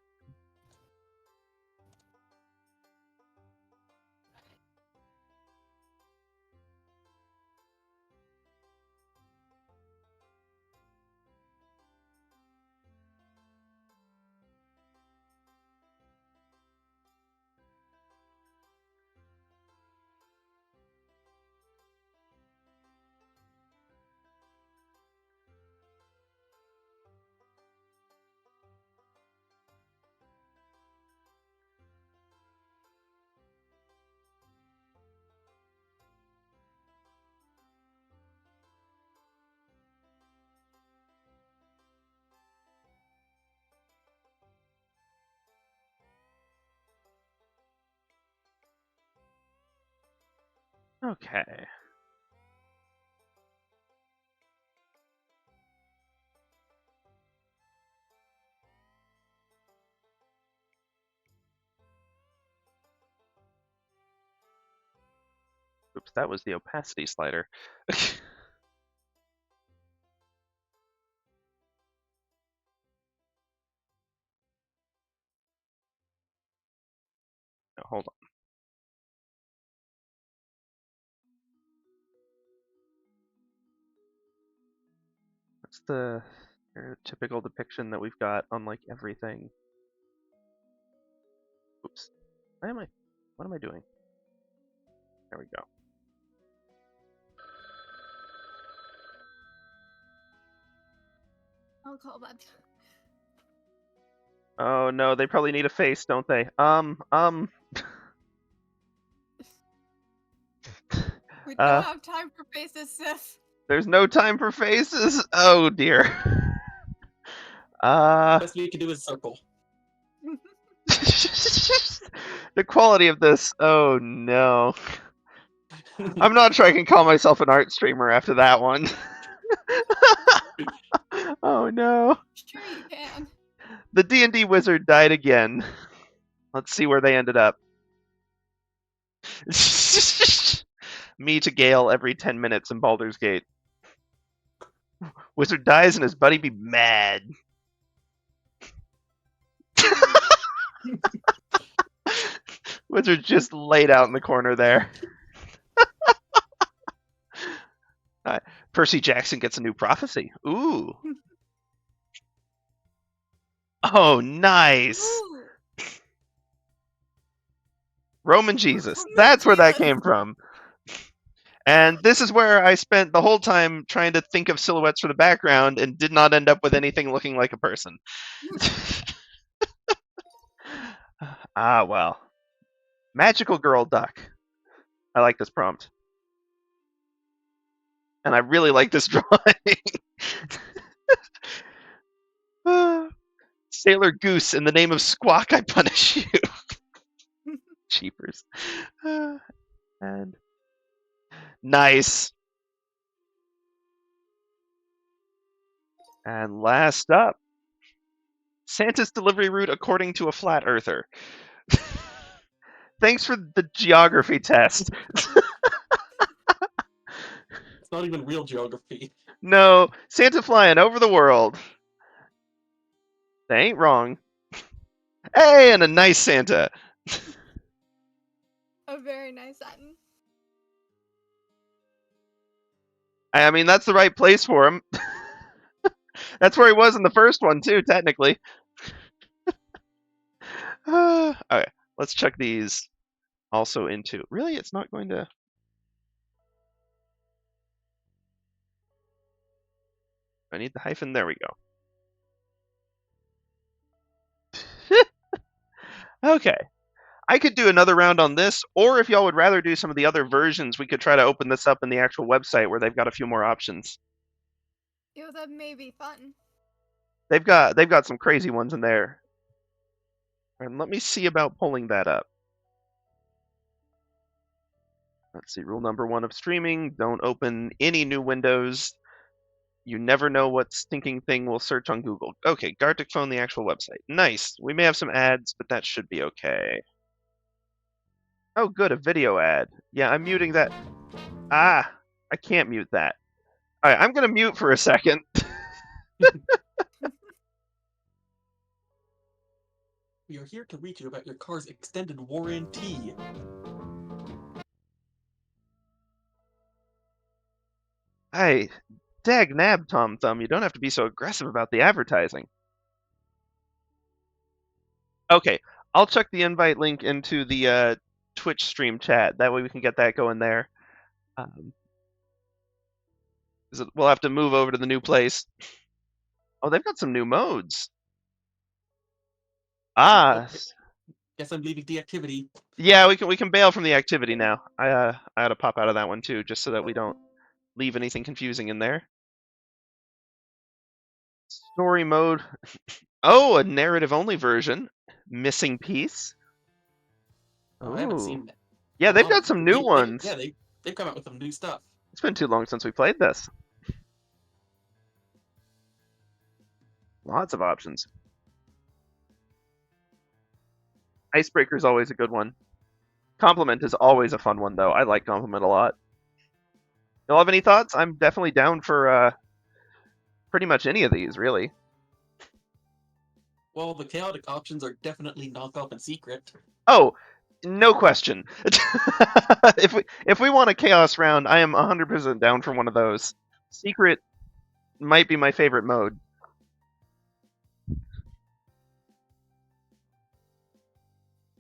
Okay. Oops, that was the opacity slider. No, hold on. What's the stereotypical depiction that we've got on like everything? Oops. What am I doing? There we go. I'll call that. Oh no, they probably need a face, don't they? We don't have time for faces, Sif. There's no time for faces? Oh dear. Best we can do is circle. The quality of this, oh no. I'm not sure I can call myself an art streamer after that one. Oh no. Sure you can. The D&D wizard died again. Let's see where they ended up. Me to Gale every 10 minutes in Baldur's Gate. Wizard dies and his buddy be mad. Wizard just laid out in the corner there. Percy Jackson gets a new prophecy. Ooh. Oh, nice. Ooh. Roman Jesus. That's where that came from. And this is where I spent the whole time trying to think of silhouettes for the background and did not end up with anything looking like a person. Ah, well. Magical girl duck. I like this prompt. And I really like this drawing. Sailor Goose, in the name of Squawk, I punish you. Cheapers. And nice. And last up, Santa's delivery route according to a flat earther. Thanks for the geography test. It's not even real geography. No, Santa flying over the world. They ain't wrong. Hey, and a nice Santa. A very nice Satin. I mean, that's the right place for him. That's where he was in the first one, too, technically. Okay, let's check these also into... Really? It's not going to... I need the hyphen. There we go. Okay. I could do another round on this, or if y'all would rather do some of the other versions, we could try to open this up in the actual website where they've got a few more options. Yo, that may be fun. They've got some crazy ones in there. And let me see about pulling that up. Let's see, rule number 1 of streaming, don't open any new windows. You never know what stinking thing will search on Google. Okay, GarticPhone, the actual website. Nice. We may have some ads, but that should be okay. Oh, good, a video ad. Yeah, I'm muting that. Ah, I can't mute that. All right, I'm going to mute for a second. We are here to reach you about your car's extended warranty. Hey, dag nab, Tom Thumb, you don't have to be so aggressive about the advertising. Okay, I'll check the invite link into the Twitch stream chat. That way we can get that going there. We'll have to move over to the new place. Oh, they've got some new modes. Ah, Guess I'm leaving the activity. yeah, we can bail from the activity now. I had to pop out of that one too, just so that we don't leave anything confusing in there. Story mode. Oh, a narrative-only version. Missing piece. Oh, I haven't seen that. Yeah, they've got some new ones. Yeah, they've come out with some new stuff. It's been too long since we played this. Lots of options. Icebreaker is always a good one. Compliment is always a fun one, though. I like Compliment a lot. Y'all have any thoughts? I'm definitely down for pretty much any of these, really. Well, the chaotic options are definitely knockoff and secret. Oh, no question. if we want a chaos round, I am 100% down for one of those. Secret might be my favorite mode.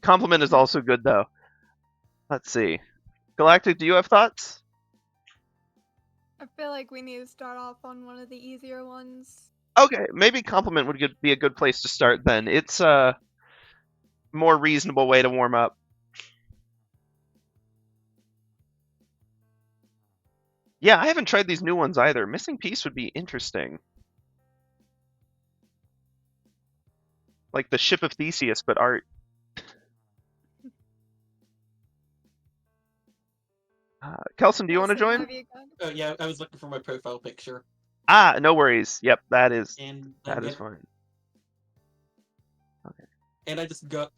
Compliment is also good, though. Let's see. Galactic, do you have thoughts? I feel like we need to start off on one of the easier ones. Okay, maybe Compliment would be a good place to start then. It's a more reasonable way to warm up. Yeah, I haven't tried these new ones either. Missing Piece would be interesting. Like the Ship of Theseus, but art. Kelson, do you want to join? Oh, yeah, I was looking for my profile picture. Ah, no worries. Yep, that is fine. Okay. And I just got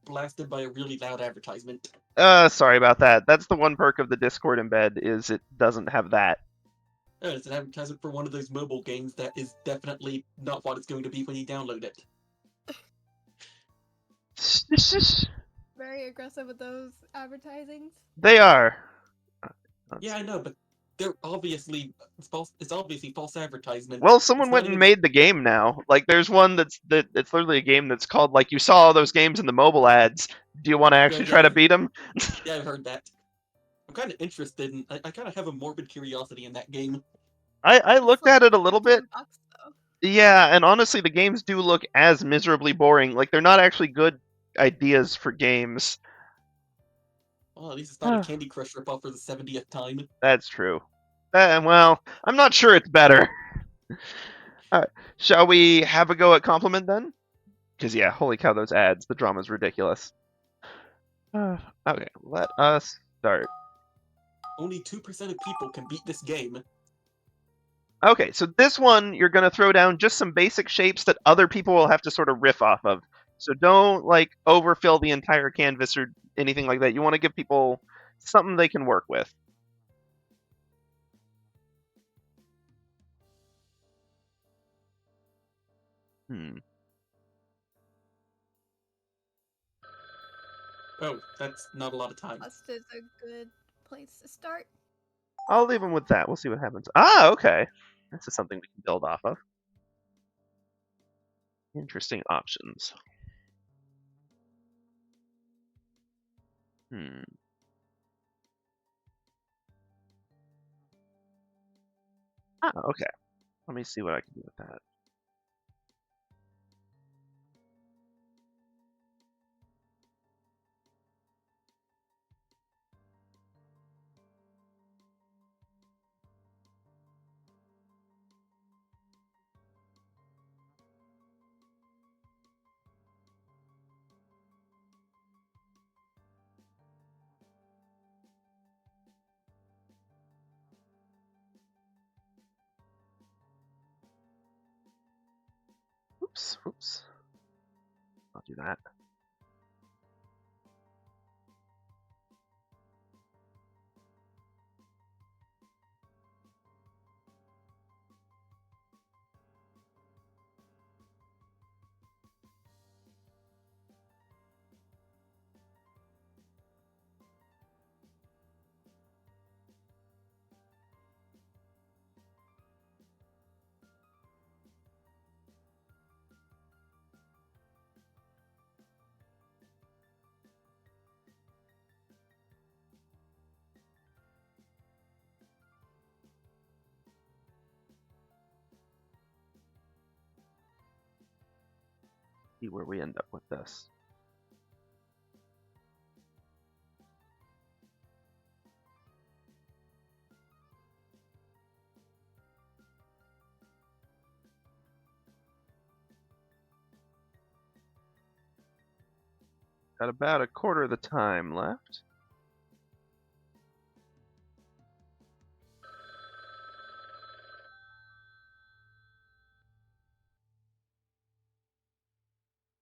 blasted by a really loud advertisement. Sorry about that. That's the one perk of the Discord embed, is it doesn't have that. Oh, it's an advertisement for one of those mobile games that is definitely not what it's going to be when you download it. Very aggressive with those advertisings. They are. Yeah, I know, but they're obviously false. It's obviously false advertisement. Well, someone went and made the game now. Like, there's one it's literally a game that's called, like, you saw all those games in the mobile ads. Do you want to actually try to beat them? Yeah, I've heard that. I'm kind of interested in. I kind of have a morbid curiosity in that game. I looked at it a little bit. Yeah, and honestly, the games do look as miserably boring. Like, they're not actually good ideas for games. Well, at least it's not a Candy Crush ripoff for the 70th time. That's true. Well, I'm not sure it's better. Shall we have a go at Compliment then? Because, yeah, holy cow, those ads. The drama's ridiculous. Okay, let us start. Only 2% of people can beat this game. Okay, so this one, you're going to throw down just some basic shapes that other people will have to sort of riff off of. So don't, like, overfill the entire canvas or anything like that. You want to give people something they can work with. Oh, that's not a lot of time. Plus, is a good place to start. I'll leave him with that. We'll see what happens. Ah, okay. This is something we can build off of. Interesting options. Hmm. Ah, okay. Let me see what I can do with that. Oops, oops. I'll do that. See where we end up with this. Got about a quarter of the time left.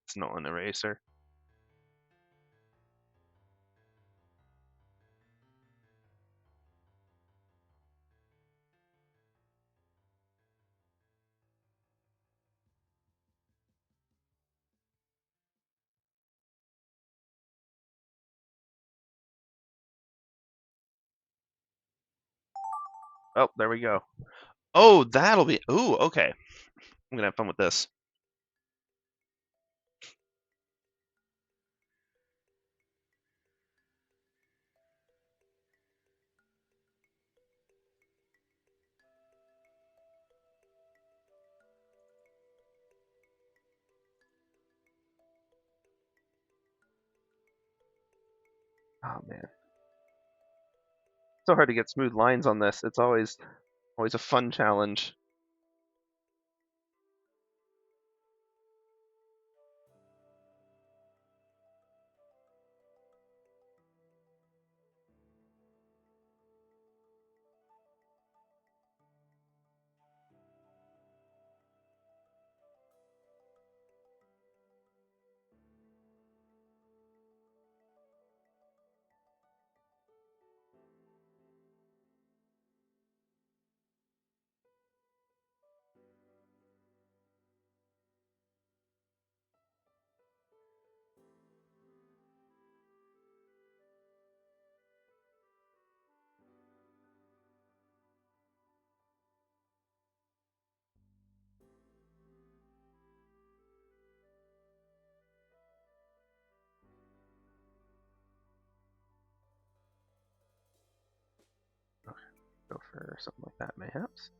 It's not an eraser. Oh, there we go. Oh, that'll be. Ooh, okay. I'm gonna have fun with this. Oh man, so hard to get smooth lines on this. It's always a fun challenge. Okay, go for something like that, mayhaps.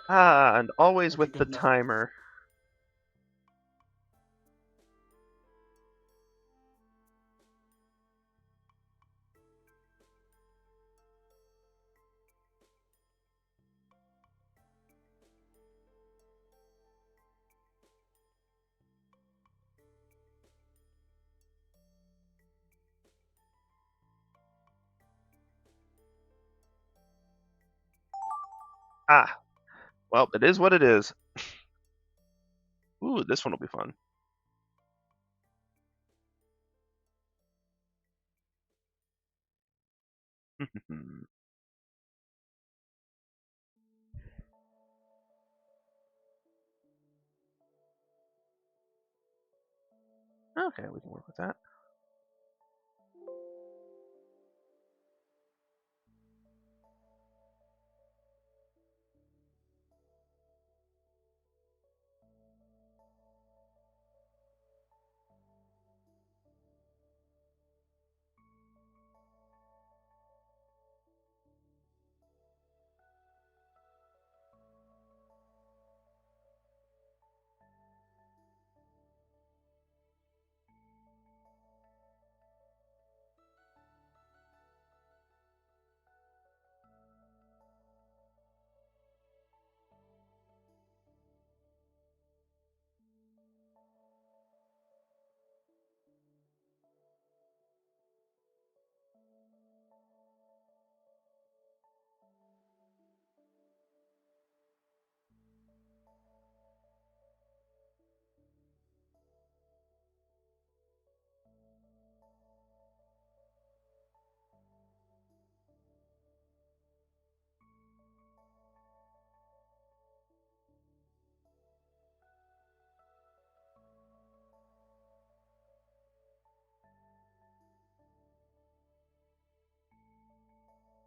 Ah, and always Okay, with the good enough. timer. Ah, well, it is what it is. Ooh, this one will be fun. Okay, we can work with that.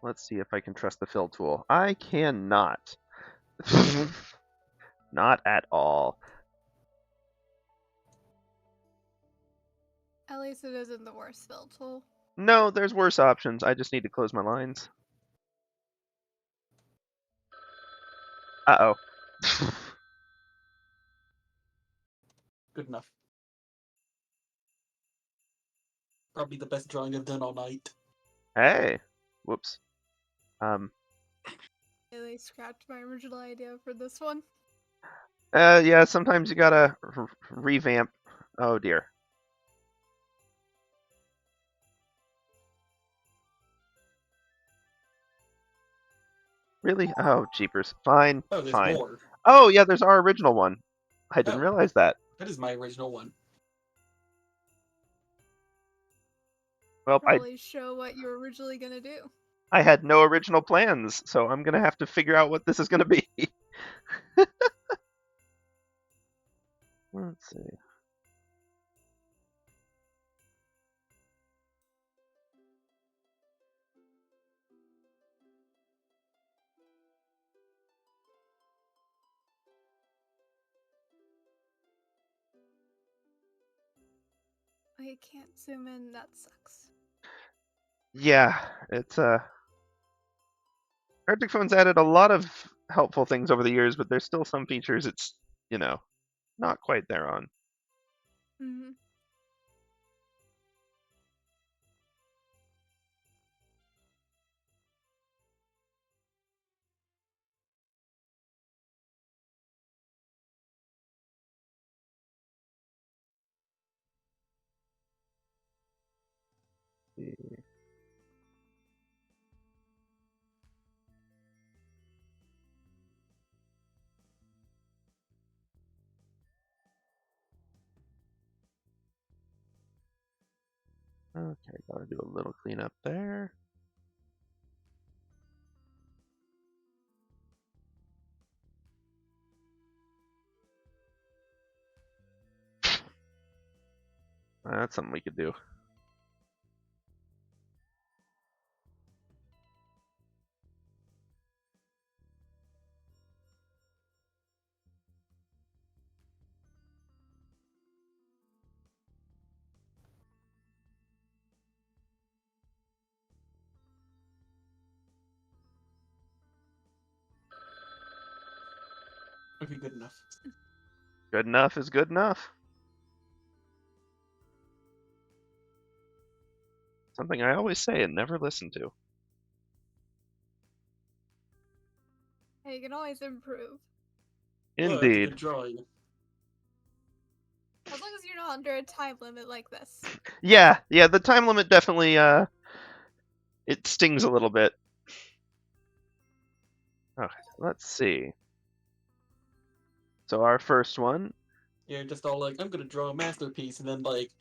Let's see if I can trust the fill tool. I cannot. Not at all. At least it isn't the worst fill tool. No, there's worse options. I just need to close my lines. Uh-oh. Good enough. Probably the best drawing I've done all night. Hey. Whoops. They scrapped my original idea for this one. Yeah, sometimes you gotta revamp. Oh, dear. Really? Oh, jeepers. Fine. Oh, there's Fine. more. Oh, yeah, there's our original one. I didn't Oh. realize that. That is my original one. Well, Probably show what you were originally gonna do. I had no original plans, so I'm gonna have to figure out what this is gonna be. Let's see. I can't zoom in, that sucks. Yeah, it's ArcticPhone's added a lot of helpful things over the years, but there's still some features it's, not quite there on. Mm-hmm. Okay, gotta do a little cleanup there. That's something we could do. Okay, good enough. Good enough is good enough. Something I always say and never listen to. Hey, you can always improve. Well, that's a Indeed. good drawing. As long as you're not under a time limit like this. Yeah, the time limit definitely it stings a little bit. Okay, let's see. So our first one. You're just all like, I'm gonna draw a masterpiece, and then like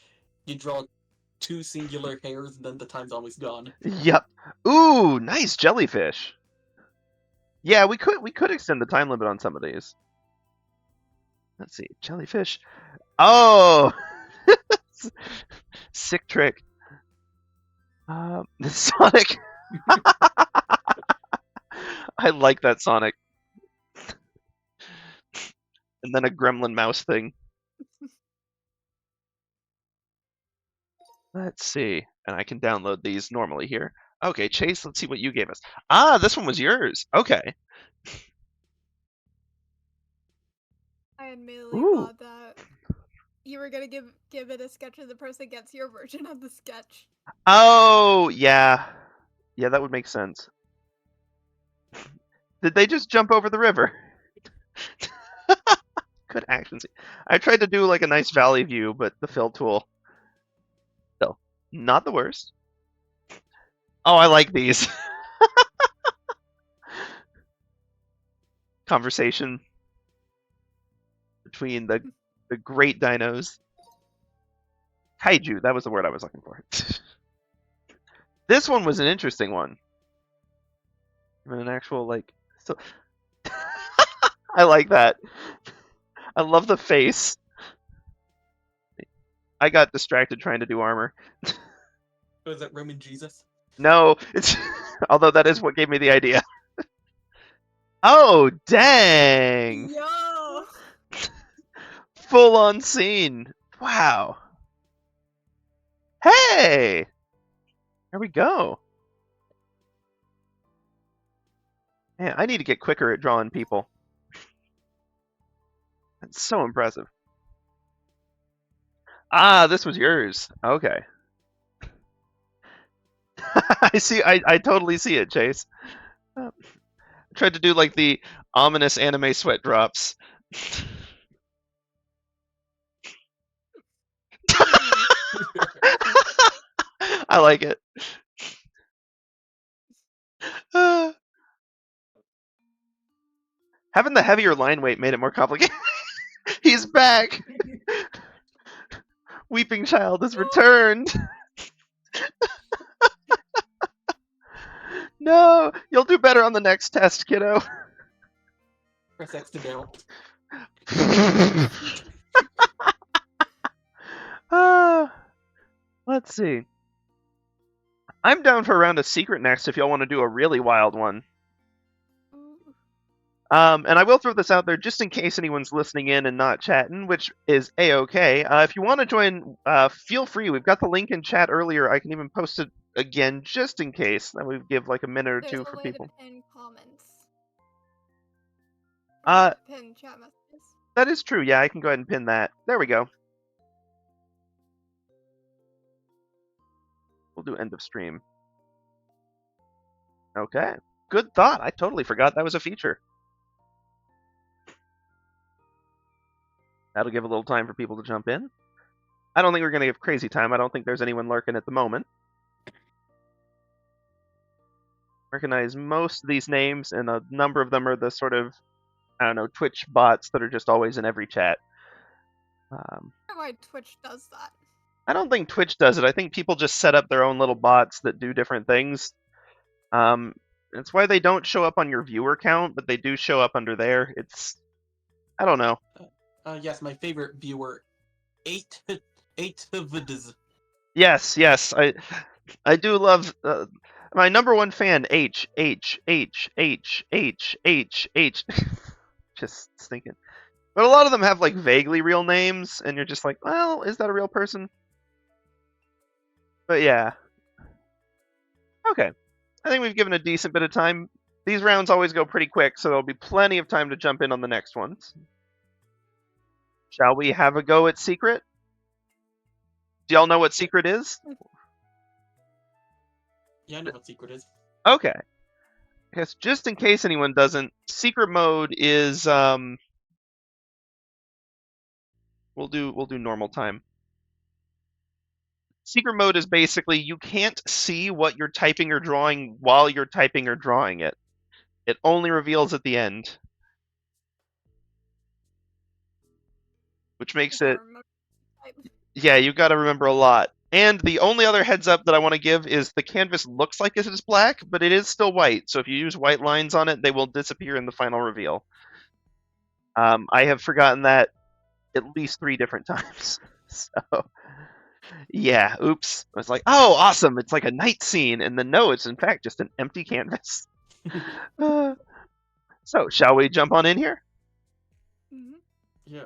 you draw 2 singular hairs, and then the time's always gone. Yep. Ooh, nice jellyfish. Yeah, we could extend the time limit on some of these. Let's see, jellyfish. Oh, sick trick. Sonic. I like that Sonic. And then a gremlin mouse thing. Let's see. And I can download these normally here. Okay, Chase, let's see what you gave us. Ah, this one was yours. Okay. I admittedly Ooh. thought that you were gonna give it a sketch and the person gets your version of the sketch. Oh, yeah. Yeah, that would make sense. Did they just jump over the river? Good action scene. I tried to do like a nice valley view, but the fill tool. Still, not the worst. Oh, I like these. Conversation between the great dinos. Kaiju, that was the word I was looking for. This one was an interesting one. Even an actual like so I like that. I love the face. I got distracted trying to do armor. Oh, is that Roman Jesus? No, it's although that is what gave me the idea. Oh, dang. Yo! Full on scene. Wow. Hey! There we go. Man, I need to get quicker at drawing people. That's so impressive. Ah, this was yours. Okay. I see. I totally see it, Chase. I tried to do like the ominous anime sweat drops. I like it. Having the heavier line weight made it more complicated. He's back. Weeping Child has returned. No, you'll do better on the next test, kiddo. Press X to barrel. Let's see. I'm down for a round of secret next if y'all want to do a really wild one. And I will throw this out there just in case anyone's listening in and not chatting, which is a-okay. If you want to join, feel free. We've got the link in chat earlier. I can even post it again just in case. That would give like a minute or two for people. There's a way to pin comments. Pin chat messages. That is true. Yeah, I can go ahead and pin that. There we go. We'll do end of stream. Okay. Good thought. I totally forgot that was a feature. That'll give a little time for people to jump in. I don't think we're going to give crazy time. I don't think there's anyone lurking at the moment. Recognize most of these names, and a number of them are the sort of, I don't know, Twitch bots that are just always in every chat. I don't know why Twitch does that. I don't think Twitch does it. I think people just set up their own little bots that do different things. It's why they don't show up on your viewer count, but they do show up under there. It's, I don't know. Yes, my favorite viewer, 8 vids. Yes, I do love my number one fan, H. Just thinking. But a lot of them have like vaguely real names, and you're just like, well, is that a real person? But yeah. Okay. I think we've given a decent bit of time. These rounds always go pretty quick, so there'll be plenty of time to jump in on the next ones. Shall we have a go at Secret? Do y'all know what Secret is? Yeah, I know what Secret is. Okay. I guess just in case anyone doesn't, Secret mode is we'll do normal time. Secret mode is basically you can't see what you're typing or drawing while you're typing or drawing it. It only reveals at the end. Which makes I it... can't remember the type. Yeah, you gotta remember a lot. And the only other heads up that I want to give is the canvas looks like it is black, but it is still white. So if you use white lines on it, they will disappear in the final reveal. I have forgotten that at least 3 different times. So, yeah, oops. I was like, oh, awesome, it's like a night scene. And then no, it's in fact just an empty canvas. So, shall we jump on in here? Mhm. Yeah.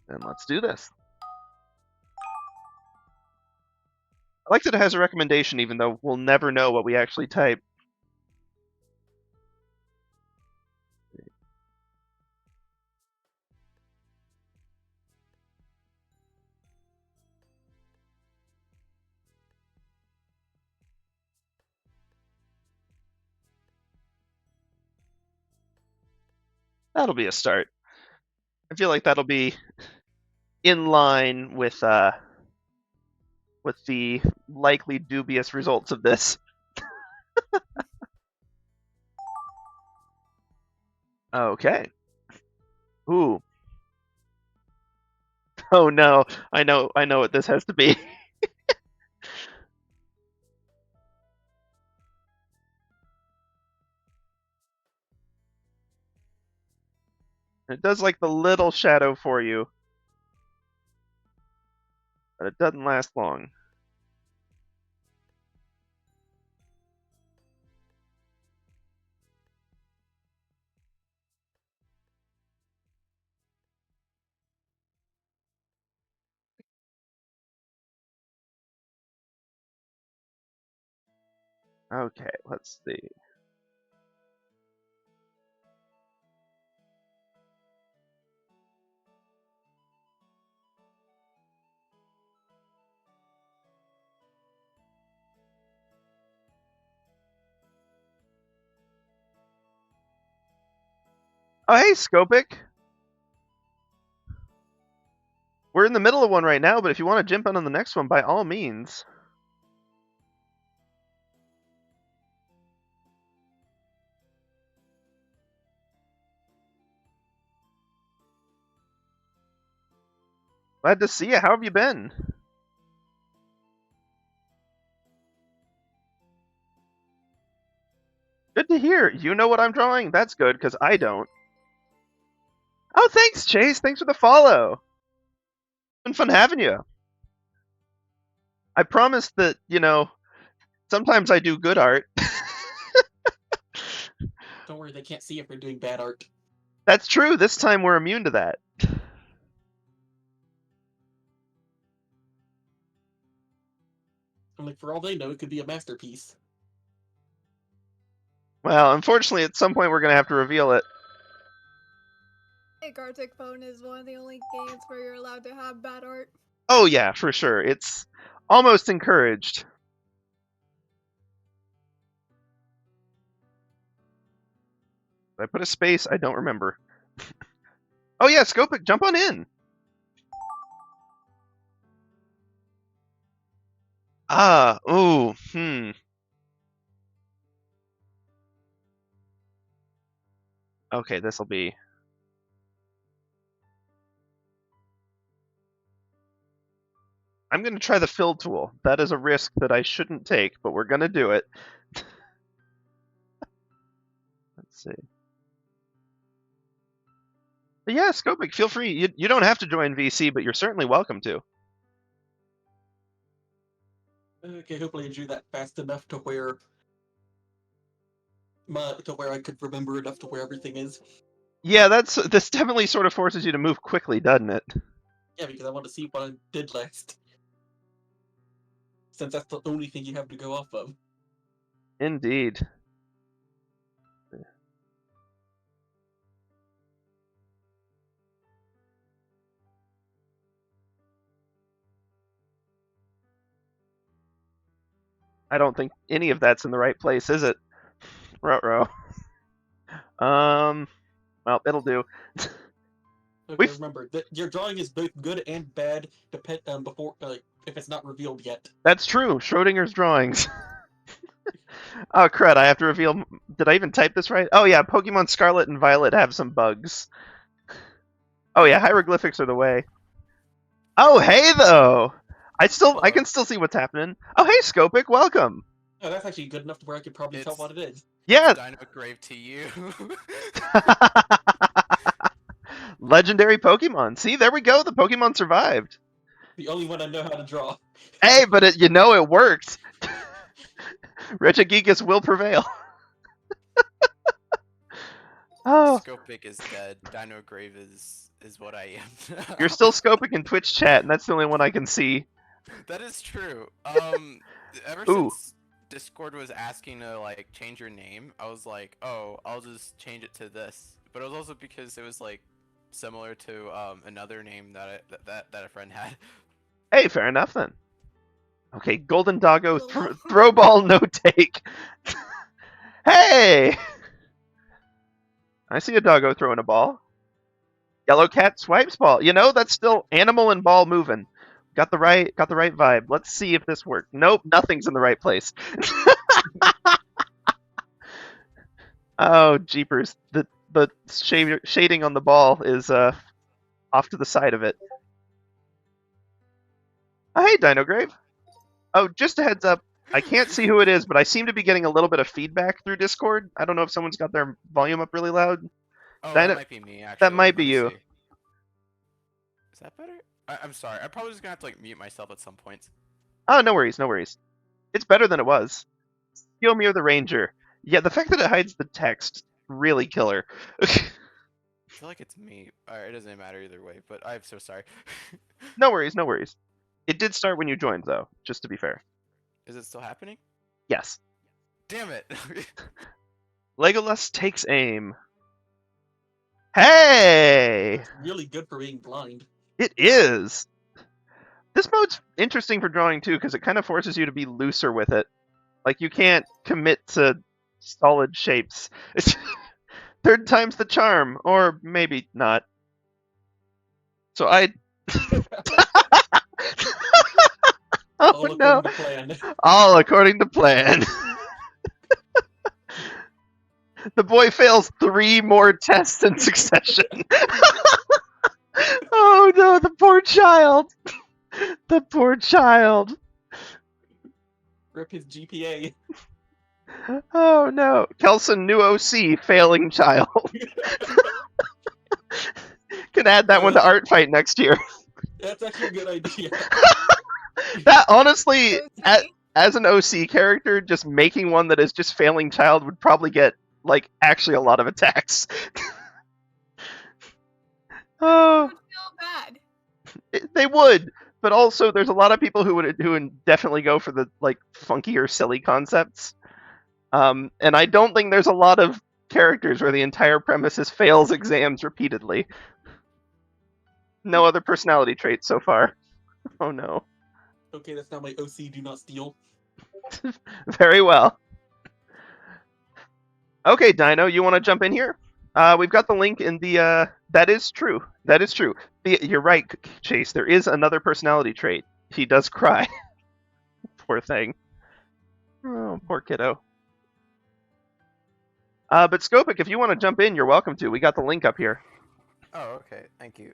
Then let's do this. I like that it has a recommendation, even though we'll never know what we actually type. That'll be a start. I feel like that'll be in line with the likely dubious results of this. Okay. Ooh. Oh no, I know what this has to be. It does like the little shadow for you, but it doesn't last long. Okay, let's see. Oh, hey, Scopic. We're in the middle of one right now, but if you want to jump in on the next one, by all means. Glad to see you. How have you been? Good to hear. You know what I'm drawing? That's good, because I don't. Oh, thanks, Chase. Thanks for the follow. Been fun having you. I promise that, sometimes I do good art. Don't worry, they can't see if we're doing bad art. That's true. This time we're immune to that. I'm like, for all they know, it could be a masterpiece. Well, unfortunately, at some point we're going to have to reveal it. Hey, GarticPhone is one of the only games where you're allowed to have bad art. Oh, yeah, for sure. It's almost encouraged. Did I put a space? I don't remember. Oh, yeah, Scopic, jump on in. Ah, ooh, Okay, this'll be... I'm going to try the fill tool. That is a risk that I shouldn't take, but we're going to do it. Let's see. But yeah, Scopic, feel free. You don't have to join VC, but you're certainly welcome to. Okay, hopefully I drew that fast enough to where I could remember enough to where everything is. Yeah, this definitely sort of forces you to move quickly, doesn't it? Yeah, because I want to see what I did last. Since that's the only thing you have to go off of. Indeed. I don't think any of that's in the right place, is it? Ruh-roh. Well, it'll do. Okay, remember that your drawing is both good and bad. Before if it's not revealed yet. That's true. Schrodinger's drawings. Oh, crud, I have to reveal... Did I even type this right? Oh, yeah, Pokemon Scarlet and Violet have some bugs. Oh, yeah, hieroglyphics are the way. Oh, hey, though! I can still see what's happening. Oh, hey, Scopic, welcome! Oh, that's actually good enough to where I could probably tell what it is. Yeah! Dino Grave to you. Legendary Pokemon. See, there we go, the Pokemon survived. The only one I know how to draw. Hey, but it worked! Regigigas will prevail. Oh, Scopic is dead. Dino Grave is what I am. you're still Scopic in Twitch chat, and that's the only one I can see. That is true. Ever Ooh. since Discord was asking to like change your name, I was like, oh, I'll just change it to this. But it was also because it was like similar to another name that a friend had. Hey, fair enough then. Okay, Golden Doggo, throw ball, no take. Hey! I see a doggo throwing a ball. Yellow cat swipes ball. You know, that's still animal and ball moving. Got the right vibe. Let's see if this works. Nope, nothing's in the right place. Oh, jeepers. The shading on the ball is off to the side of it. Oh, hey, Dino Grave. Oh, just a heads up. I can't see who it is, but I seem to be getting a little bit of feedback through Discord. I don't know if someone's got their volume up really loud. Oh, Dino- that might be me, actually. That might be Let me you. see. Is that better? I'm sorry. I'm probably just gonna have to like mute myself at some point. Oh, no worries, no worries. It's better than it was. Yomir the Ranger. Yeah, the fact that it hides the text, really killer. I feel like it's me. Alright, it doesn't matter either way, but I'm so sorry. No worries, no worries. It did start when you joined, though, just to be fair. Is it still happening? Yes. Damn it! Legolas takes aim. Hey! It's really good for being blind. It is! This mode's interesting for drawing, too, because it kind of forces you to be looser with it. Like, you can't commit to solid shapes. Third time's the charm, or maybe not. So I... Oh, All no! according to plan. All according to plan. The boy fails 3 more tests in succession. Oh no, the poor child. The poor child. Rip his GPA. Oh no. Kelson, new OC, failing child. Can add that one to ArtFight next year. That's actually a good idea. That honestly, Okay. as an OC character, just making one that is just failing child would probably get like actually a lot of attacks. Oh, Would feel bad. they would, but also there's a lot of people who would definitely go for the like funkier, silly concepts. And I don't think there's a lot of characters where the entire premise is fails exams repeatedly. No other personality traits so far. Oh no. Okay, that's not my OC, do not steal. Very well. Okay, Dino, you want to jump in here? We've got the link in the. That is true. That is true. You're right, Chase. There is another personality trait. He does cry. Poor thing. Oh, poor kiddo. But Scopic, if you want to jump in, you're welcome to. We got the link up here. Oh, okay. Thank you.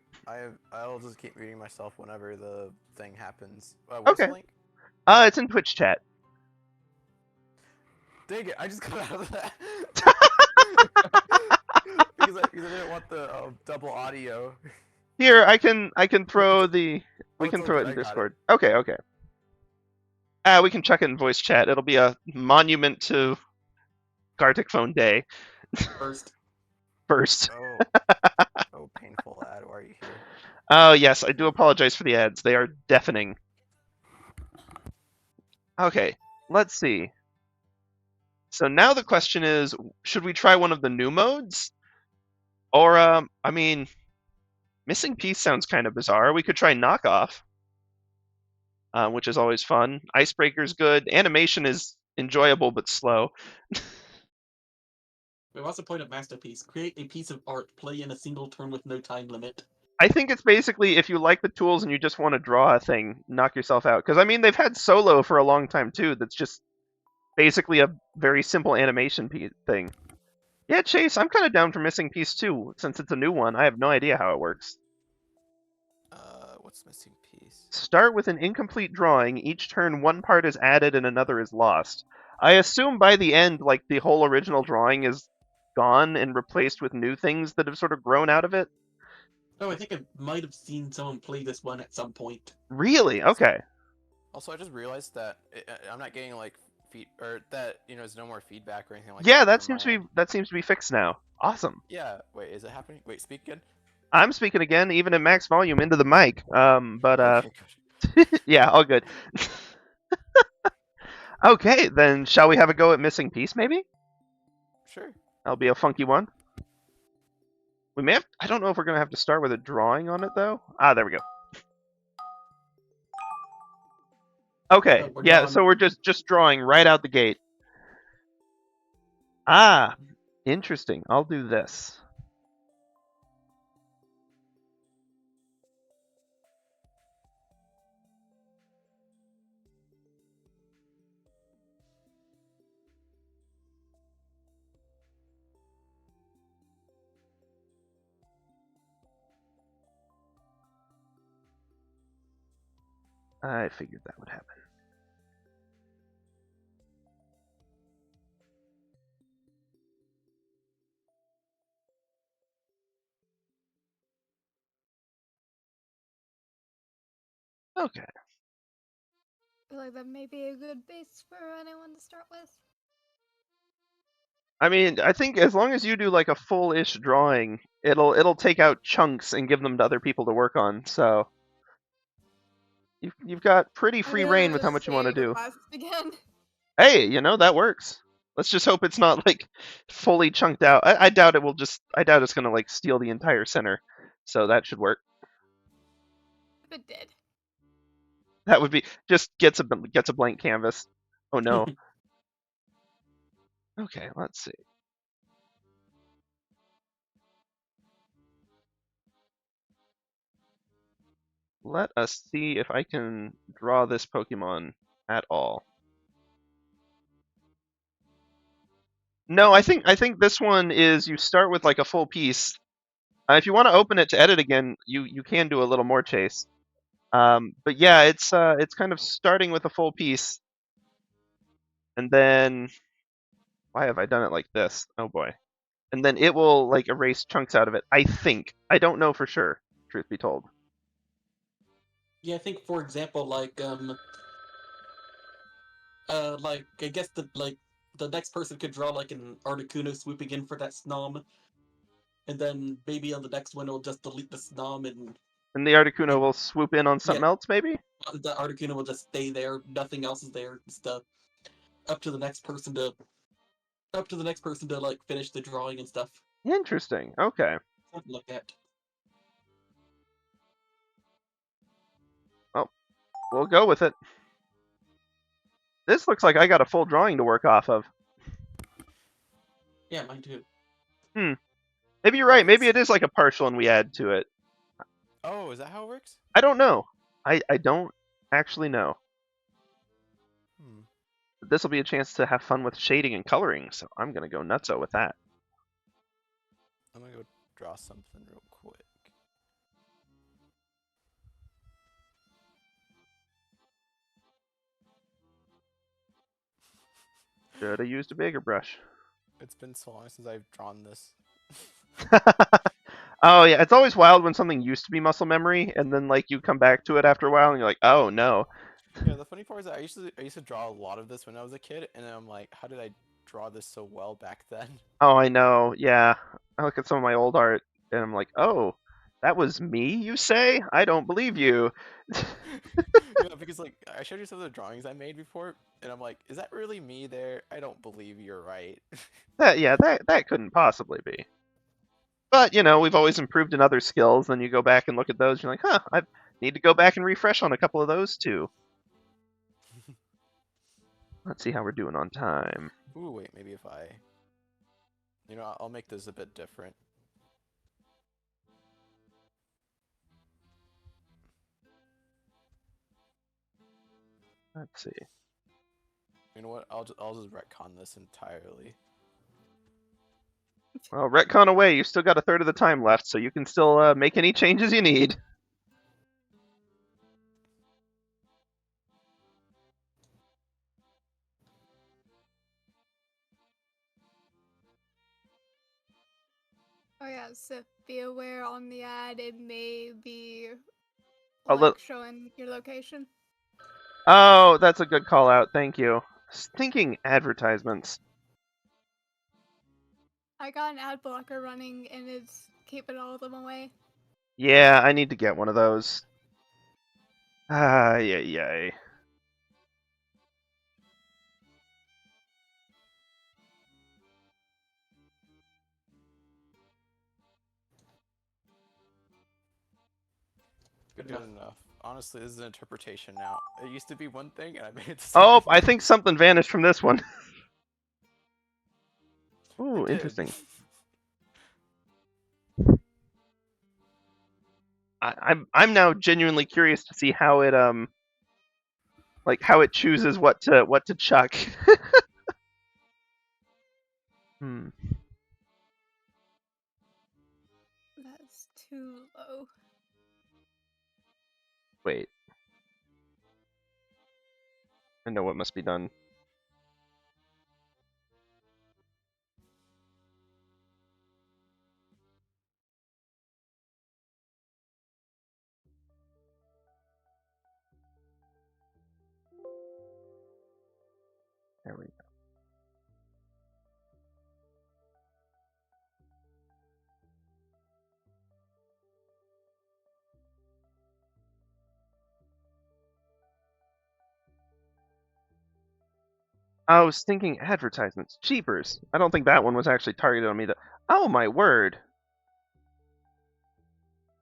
I'll just keep muting myself whenever the thing happens. What's Okay. the link? It's in Twitch chat. Dang it! I just got out of that. because I didn't want the double audio. Here, I can throw the. We Oh, can it's throw all it good, in I got Discord. Okay, okay. We can chuck it in voice chat. It'll be a monument to GarticPhone Day. First. First. Oh, painful ad. Why are you here? Oh, yes, I do apologize for the ads. They are deafening. Okay, let's see. So now the question is, should we try one of the new modes? Or, I mean, Missing Piece sounds kind of bizarre. We could try Knockoff, which is always fun. Icebreaker's good. Animation is enjoyable but slow. Wait, what's the point of Masterpiece? Create a piece of art, play in a single turn with no time limit. I think it's basically if you like the tools and you just want to draw a thing, knock yourself out. Because, I mean, they've had Solo for a long time, too, that's just basically a very simple animation thing. Yeah, Chase, I'm kind of down for missing piece too, since it's a new one. I have no idea how it works. What's missing piece? Start with an incomplete drawing. Each turn, one part is added and another is lost. I assume by the end, like, the whole original drawing is gone and replaced with new things that have sort of grown out of it. Oh, I think I might have seen someone play this one at some point. Really? Okay. Also, I just realized that I'm not getting like or that there's no more feedback or anything like Yeah, that. that seems to be fixed now. Awesome. Yeah. Wait, is it happening? Wait, speak again. I'm speaking again, even at max volume into the mic. Okay, good. Yeah, all good. Okay, then shall we have a go at missing piece, maybe? Sure. That'll be a funky one. We may have... I don't know if we're going to have to start with a drawing on it, though. Ah, there we go. Okay, We're yeah, done. so we're just drawing right out the gate. Ah, interesting. I'll do this. I figured that would happen. Okay. I feel like that may be a good base for anyone to start with. I mean, I think as long as you do like a full-ish drawing, it'll take out chunks and give them to other people to work on. So you've got pretty free reign with how much you want to do. Again. Hey, that works. Let's just hope it's not like fully chunked out. I doubt it will just. I doubt it's gonna like steal the entire center. So that should work. If it did. That would be just gets a blank canvas. Oh no. Okay, let's see. Let us see if I can draw this Pokemon at all. No, I think this one is you start with like a full piece. If you want to open it to edit again, you can do a little more, Chase. But yeah, it's kind of starting with a full piece, and then why have I done it like this? Oh boy. And then it will like erase chunks out of it. I think. I don't know for sure, truth be told. Yeah, I think for example, like I guess the next person could draw like an Articuno swooping in for that Snom, and then maybe on the next one it'll just delete the Snom And the Articuno and will swoop in on something yeah, else, maybe? the Articuno will just stay there. Nothing else is there. It's up to the next person to like finish the drawing and stuff. Interesting. Okay. Something like that. Well, we'll go with it. This looks like I got a full drawing to work off of. Yeah, mine too. Maybe you're right. Maybe it is like a partial and we add to it. Oh, is that how it works? I don't know. I don't actually know. This will be a chance to have fun with shading and coloring, so I'm going to go nutso with that. I'm gonna go draw something real quick. Should have used a bigger brush. It's been so long since I've drawn this. Oh yeah, it's always wild when something used to be muscle memory, and then like you come back to it after a while, and you're like, oh no. Yeah, the funny part is that I used to draw a lot of this when I was a kid, and I'm like, how did I draw this so well back then? Oh, I know. Yeah, I look at some of my old art, and I'm like, oh, that was me. You say? I don't believe you. Yeah, because like I showed you some of the drawings I made before, and I'm like, is that really me there? I don't believe you're right. That couldn't possibly be. But we've always improved in other skills. Then you go back and look at those. You're like, huh, I need to go back and refresh on a couple of those too. Let's see how we're doing on time. Ooh, wait, maybe if I'll make this a bit different. Let's see. You know what? I'll just retcon this entirely. Well, retcon away. You still got a third of the time left, so you can still make any changes you need. Oh yeah, so be aware on the ad it may be A like little. showing your location. Oh, that's a good call out. Thank you. Stinking advertisements. I got an ad blocker running and it's keeping all of them away. Yeah, I need to get one of those. Ah, yay. Good Good enough. enough. Honestly, this is an interpretation now. It used to be one thing, and I made it Oh, something I else. think something vanished from this one. Ooh, It did. interesting. I'm now genuinely curious to see how it like how it chooses what to chuck. Hmm. That's too low. Wait. I know what must be done. There we go. I was thinking advertisements. Cheapers. I don't think that one was actually targeted on me. Oh my word.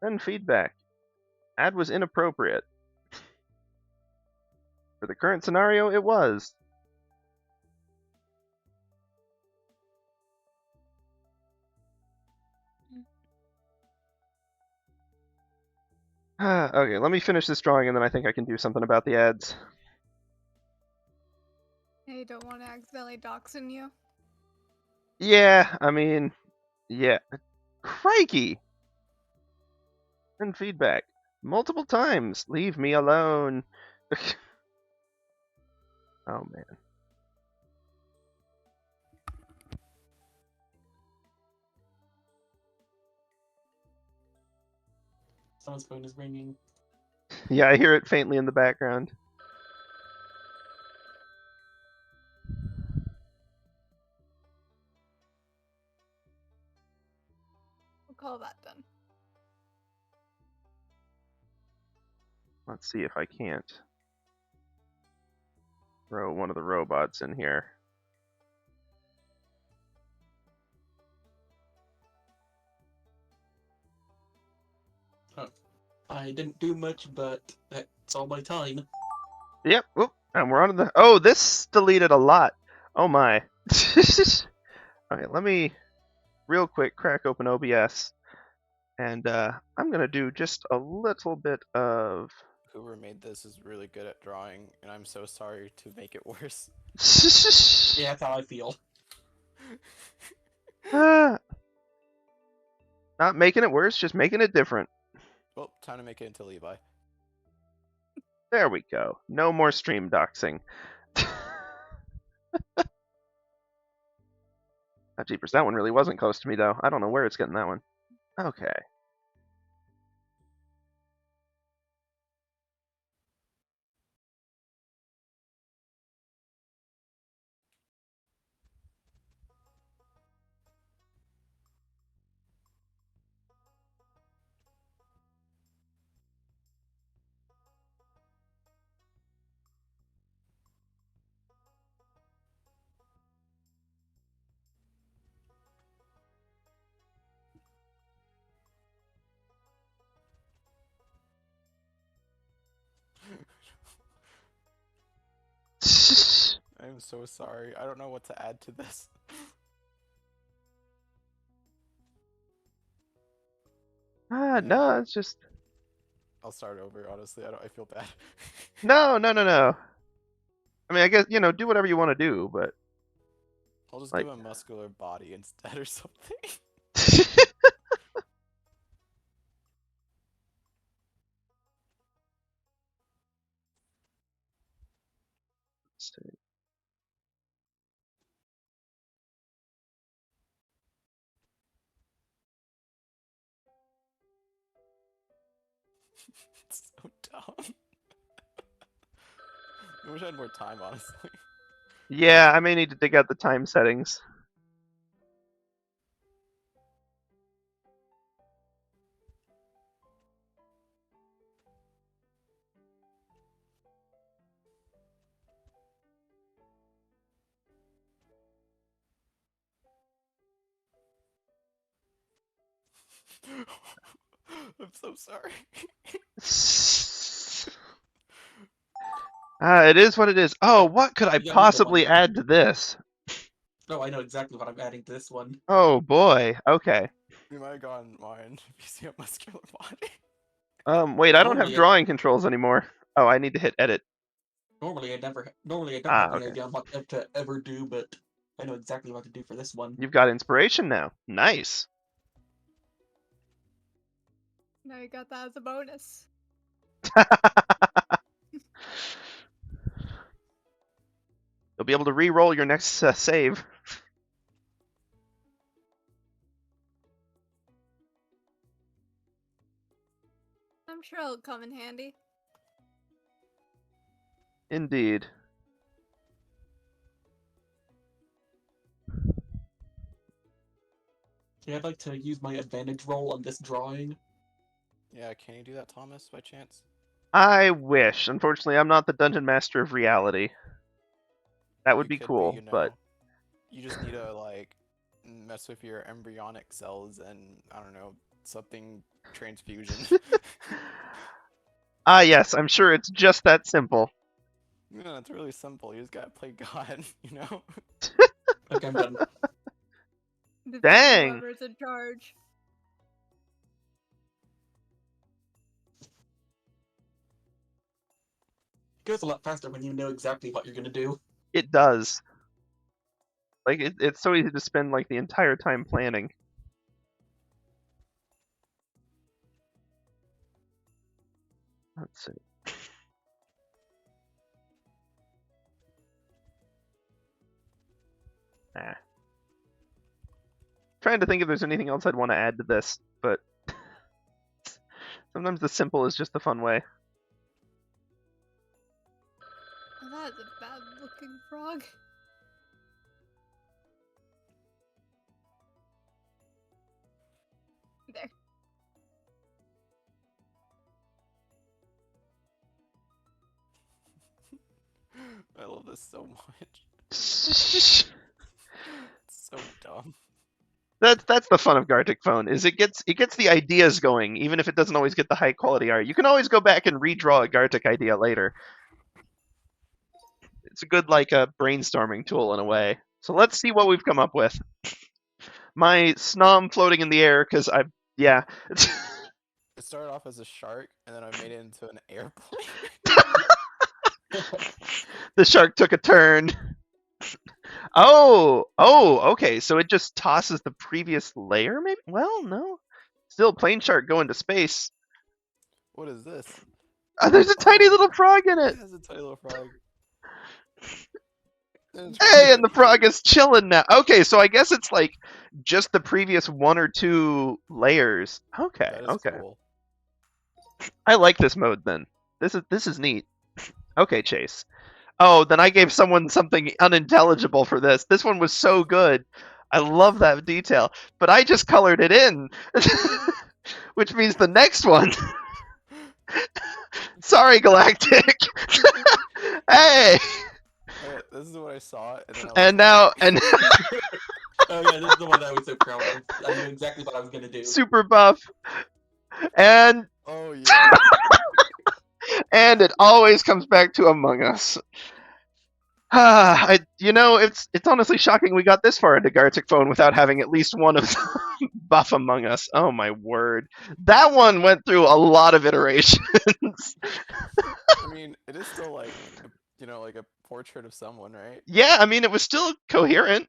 Then feedback. Ad was inappropriate. For the current scenario, it was. Okay, let me finish this drawing and then I think I can do something about the ads. Hey, don't want to accidentally doxing you. Yeah, I mean, yeah. Crikey! And feedback. Multiple times. Leave me alone. Oh man. Someone's phone is ringing. Yeah, I hear it faintly in the background. We'll call that done. Let's see if I can't throw one of the robots in here. I didn't do much, but that's all my time. Yep. Oop, and we're on the. Oh, this deleted a lot. Oh my. Okay, let me real quick crack open OBS, and I'm gonna do just a little bit of. Whoever made this is really good at drawing, and I'm so sorry to make it worse. Yeah, that's how I feel. Not making it worse, just making it different. Well, time to make it into Levi. There we go. No more stream doxing. Oh, jeepers, that one really wasn't close to me, though. I don't know where it's getting that one. Okay. I'm so sorry. I don't know what to add to this. No, it's just. I'll start over, honestly. I feel bad. No. I mean, I guess, do whatever you want to do, but I'll just like- give him a muscular body instead or something. It's so dumb. I wish I had more time, honestly. Yeah, I may need to dig out the time settings. I'm so sorry. It is what it is. Oh, what could I You got another possibly one. add to this? Oh, I know exactly what I'm adding to this one. Oh boy. Okay. You might have gotten mine if you see a muscular body. Wait, I don't have Normally, drawing controls anymore. Oh, I need to hit edit. Normally I don't Ah, have any okay. idea on what to ever do, but I know exactly what to do for this one. You've got inspiration now. Nice. Now you got that as a bonus. You'll be able to re-roll your next save. I'm sure it'll come in handy. Indeed. Yeah, I'd like to use my advantage roll on this drawing. Yeah, can you do that, Thomas, by chance? I wish. Unfortunately, I'm not the dungeon master of reality. That would You be could cool, but you just need to like mess with your embryonic cells and I don't know, something transfusion. yes, I'm sure it's just that simple. No, it's really simple. You just gotta play God, you know? Okay, I'm done. Defeat Dang. Whoever's in charge. It goes a lot faster when you know exactly what you're gonna do. It does. Like, it's so easy to spend, like, the entire time planning. Let's see. Nah. Trying to think if there's anything else I'd want to add to this, but sometimes the simple is just the fun way. Oh, that is a bad looking frog. There. I love this so much. That's It's so dumb. the fun of GarticPhone, is it gets the ideas going, even if it doesn't always get the high quality art. You can always go back and redraw a Gartic idea later. It's a good brainstorming tool in a way. So let's see what we've come up with. My snom floating in the air because yeah. It started off as a shark, and then I made it into an airplane. The shark took a turn. Oh, okay. So it just tosses the previous layer, maybe? Well, no. Still, plane shark going to space. What is this? There's a tiny Oh. little frog in it. It has a tiny little frog. Hey, and the frog is chilling now. Okay, so I guess it's like just the previous one or two layers. Okay, That is okay. cool. I like this mode then. This is neat. Okay, Chase. Oh, then I gave someone something unintelligible for this. This one was so good. I love that detail, but I just colored it in, which means the next one. Sorry, Galactic. Hey. Alright, this is what I saw, and then I was And now, like- and Oh yeah, this is the one I was so proud of. I knew exactly what I was gonna do. super buff, and Oh yeah. and it always comes back to Among Us. It's honestly shocking we got this far into GarticPhone without having at least one of them buff Among Us. Oh my word. That one went through a lot of iterations. I mean, it is still like you know, like a portrait of someone, right? Yeah, I mean, it was still coherent.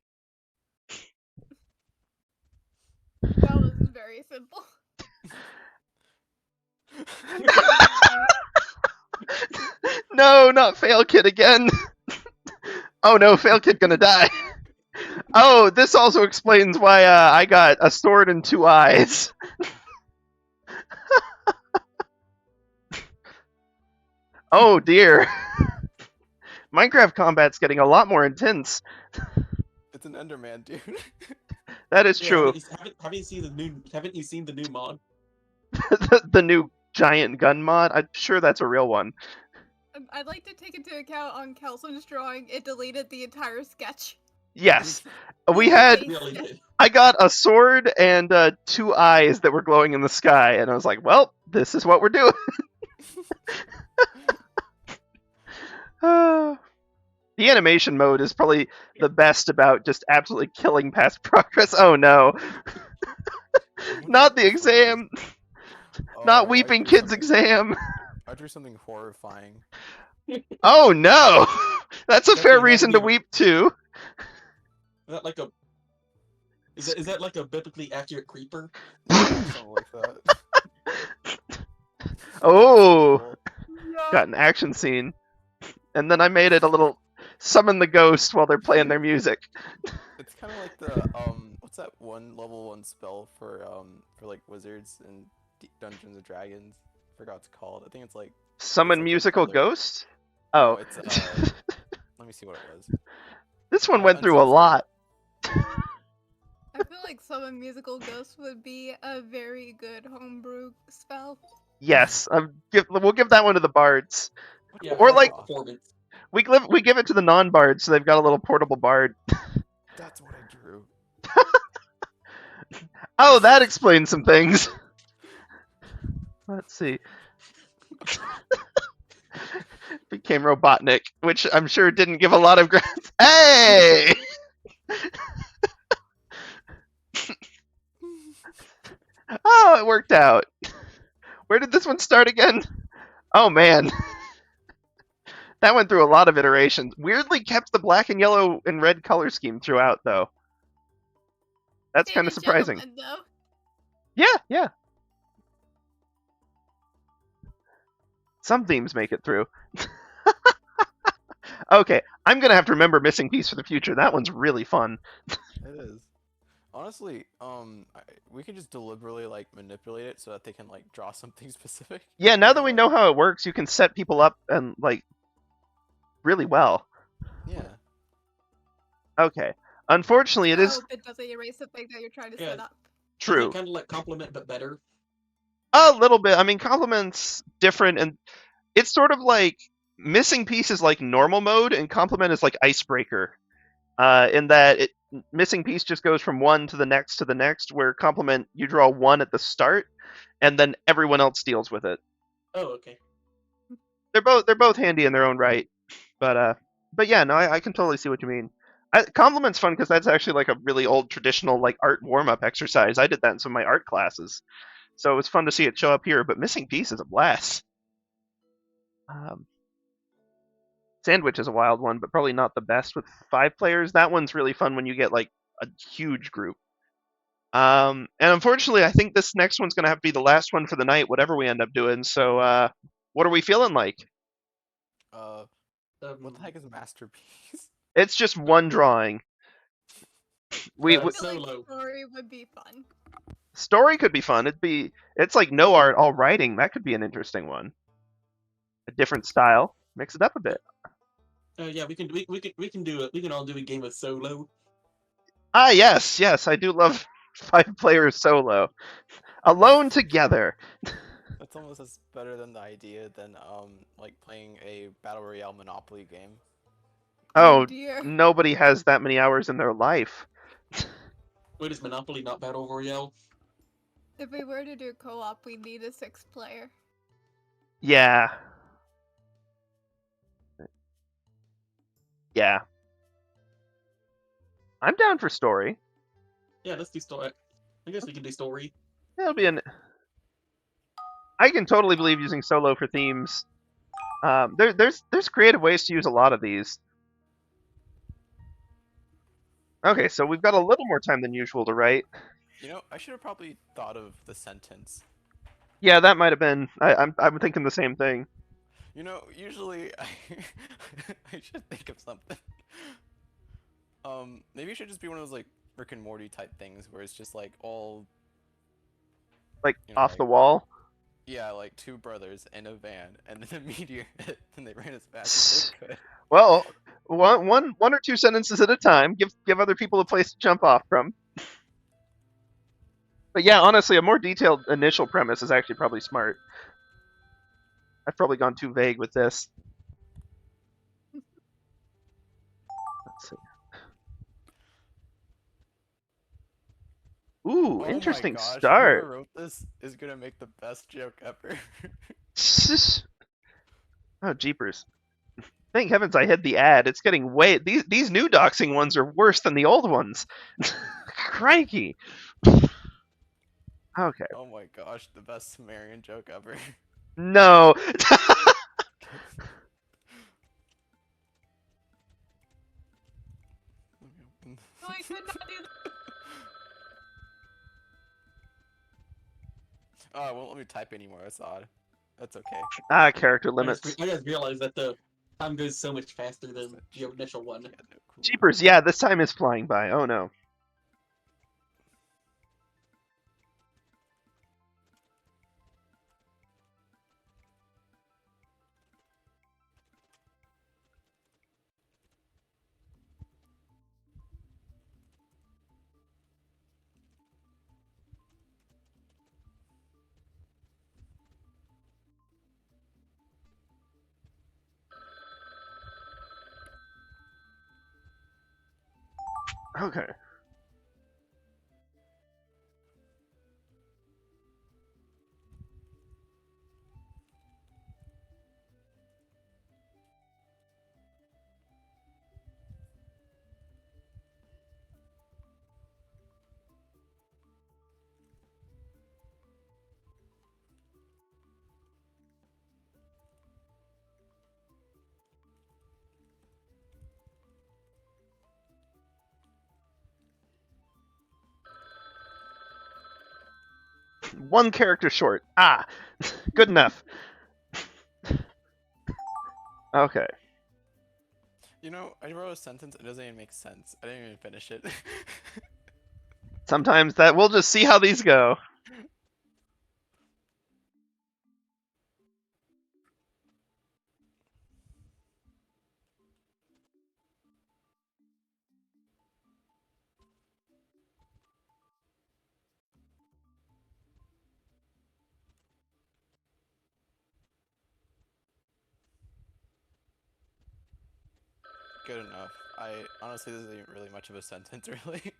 That was very simple. No, not Fail Kid again. Oh no, Fail Kid gonna die. Oh, this also explains why I got a sword and 2 eyes. Oh dear. Minecraft combat's getting a lot more intense. It's an Enderman, dude. That is Yeah, true. haven't you seen the new? Haven't you seen the new mod? The new giant gun mod, I'm sure that's a real one. I'd like to take into account on Kelson's drawing, it deleted the entire sketch. Yes. We The had base Really sketch. did. I got a sword and 2 eyes that were glowing in the sky, and I was like, well, this is what we're doing. The animation mode is probably the best about just absolutely killing past progress. Oh no. Not the exam. Not Oh, Weeping Kid's exam. I drew something horrifying. Oh no. That's a That's fair the reason to anatomy weep too. Is that like a? Is that like a biblically accurate creeper? Yeah, something like that. Oh, Cool. got an action scene. And then I made it a little summon the ghost while they're playing their music. It's kind of like the what's that one level 1 spell for like wizards and Dungeons and Dragons? I forgot what it's called. I think it's like Summon like musical another- ghost? No, Oh. it's let me see what it was. This one went through a Unsubscribe. lot. I feel like Summon Musical Ghost would be a very good homebrew spell. Yes, we'll give that one to the bards. Yeah, Or for like- performance. We give it to the non-bards, so they've got a little portable bard. That's what I drew. Oh, that explains some things. Let's see. Became Robotnik, which I'm sure didn't give a lot of grants. Hey! Oh, it worked out. Where did this one start again? Oh man. That went through a lot of iterations. Weirdly kept the black and yellow and red color scheme throughout, though. That's kind of Favorite surprising. gentleman, though. Yeah. Some themes make it through. Okay, I'm gonna have to remember Missing Piece for the future. That one's really fun. It is. Honestly, we could just deliberately like manipulate it so that they can like draw something specific. Yeah, now that we know how it works, you can set people up and like really well. Yeah. Okay. Unfortunately, it I is hope it doesn't erase the thing that you're trying to Yeah. set up. true. Kind of like compliment, but better. A little bit. I mean, complement's different, and it's sort of like Missing Piece is like normal mode, and complement is like icebreaker. In that Missing Piece just goes from one to the next, where complement you draw one at the start, and then everyone else deals with it. Oh, okay. They're both handy in their own right, but yeah, no, I can totally see what you mean. Compliment's fun because that's actually like a really old traditional like art warm up exercise. I did that in some of my art classes, so it was fun to see it show up here. But Missing Piece is a blast. Sandwich is a wild one, but probably not the best with 5 players. That one's really fun when you get like a huge group. And unfortunately, I think this next one's gonna have to be the last one for the night, whatever we end up doing. So, what are we feeling like? What the heck is masterpiece? It's just one drawing. We I feel like Solo. story would be fun. story could be fun. It's like no art, all writing. That could be an interesting one. A different style, mix it up a bit. Yeah, we can do it. We can all do a game of Solo. Ah, yes, I do love 5 players solo, alone together. That's almost as better than the idea than like playing a battle royale Monopoly game. Oh, Dear. nobody has that many hours in their life. Wait, is Monopoly not Battle Royale? If we were to do co-op, we'd need a 6th player. Yeah. I'm down for story. Yeah, let's do story. I guess we can do story. It'll be I can totally believe using solo for themes. There's creative ways to use a lot of these. Okay, so we've got a little more time than usual to write. You know, I should have probably thought of the sentence. Yeah, that might have been. I'm thinking the same thing. You know, usually I should think of something. Maybe it should just be one of those like Rick and Morty type things where it's just like all Like you know, off like, the wall. yeah, like two brothers in a van, and then a meteor hit, and they ran as fast as they could. Well, one or two sentences at a time. Give other people a place to jump off from. But yeah, honestly, a more detailed initial premise is actually probably smart. I've probably gone too vague with this. Let's see. Ooh, Oh interesting my gosh, start. Whoever wrote this is gonna make the best joke ever. Oh, jeepers. Thank heavens I hid the ad. It's getting way... These new doxing ones are worse than the old ones. Crikey. Okay. Oh my gosh, the best Sumerian joke ever. No. No, I could not do that. Oh, it won't let me type anymore. That's odd. That's okay. Character I limits. just realized that the time goes so much faster than the initial one. Yeah, no, cool. Jeepers, yeah, this time is flying by. Oh no. Okay. One character short. Good enough. Okay. You know, I wrote a sentence, it doesn't even make sense. I didn't even finish it. Sometimes that we'll just see how these go. Good enough. Honestly, this isn't really much of a sentence, really.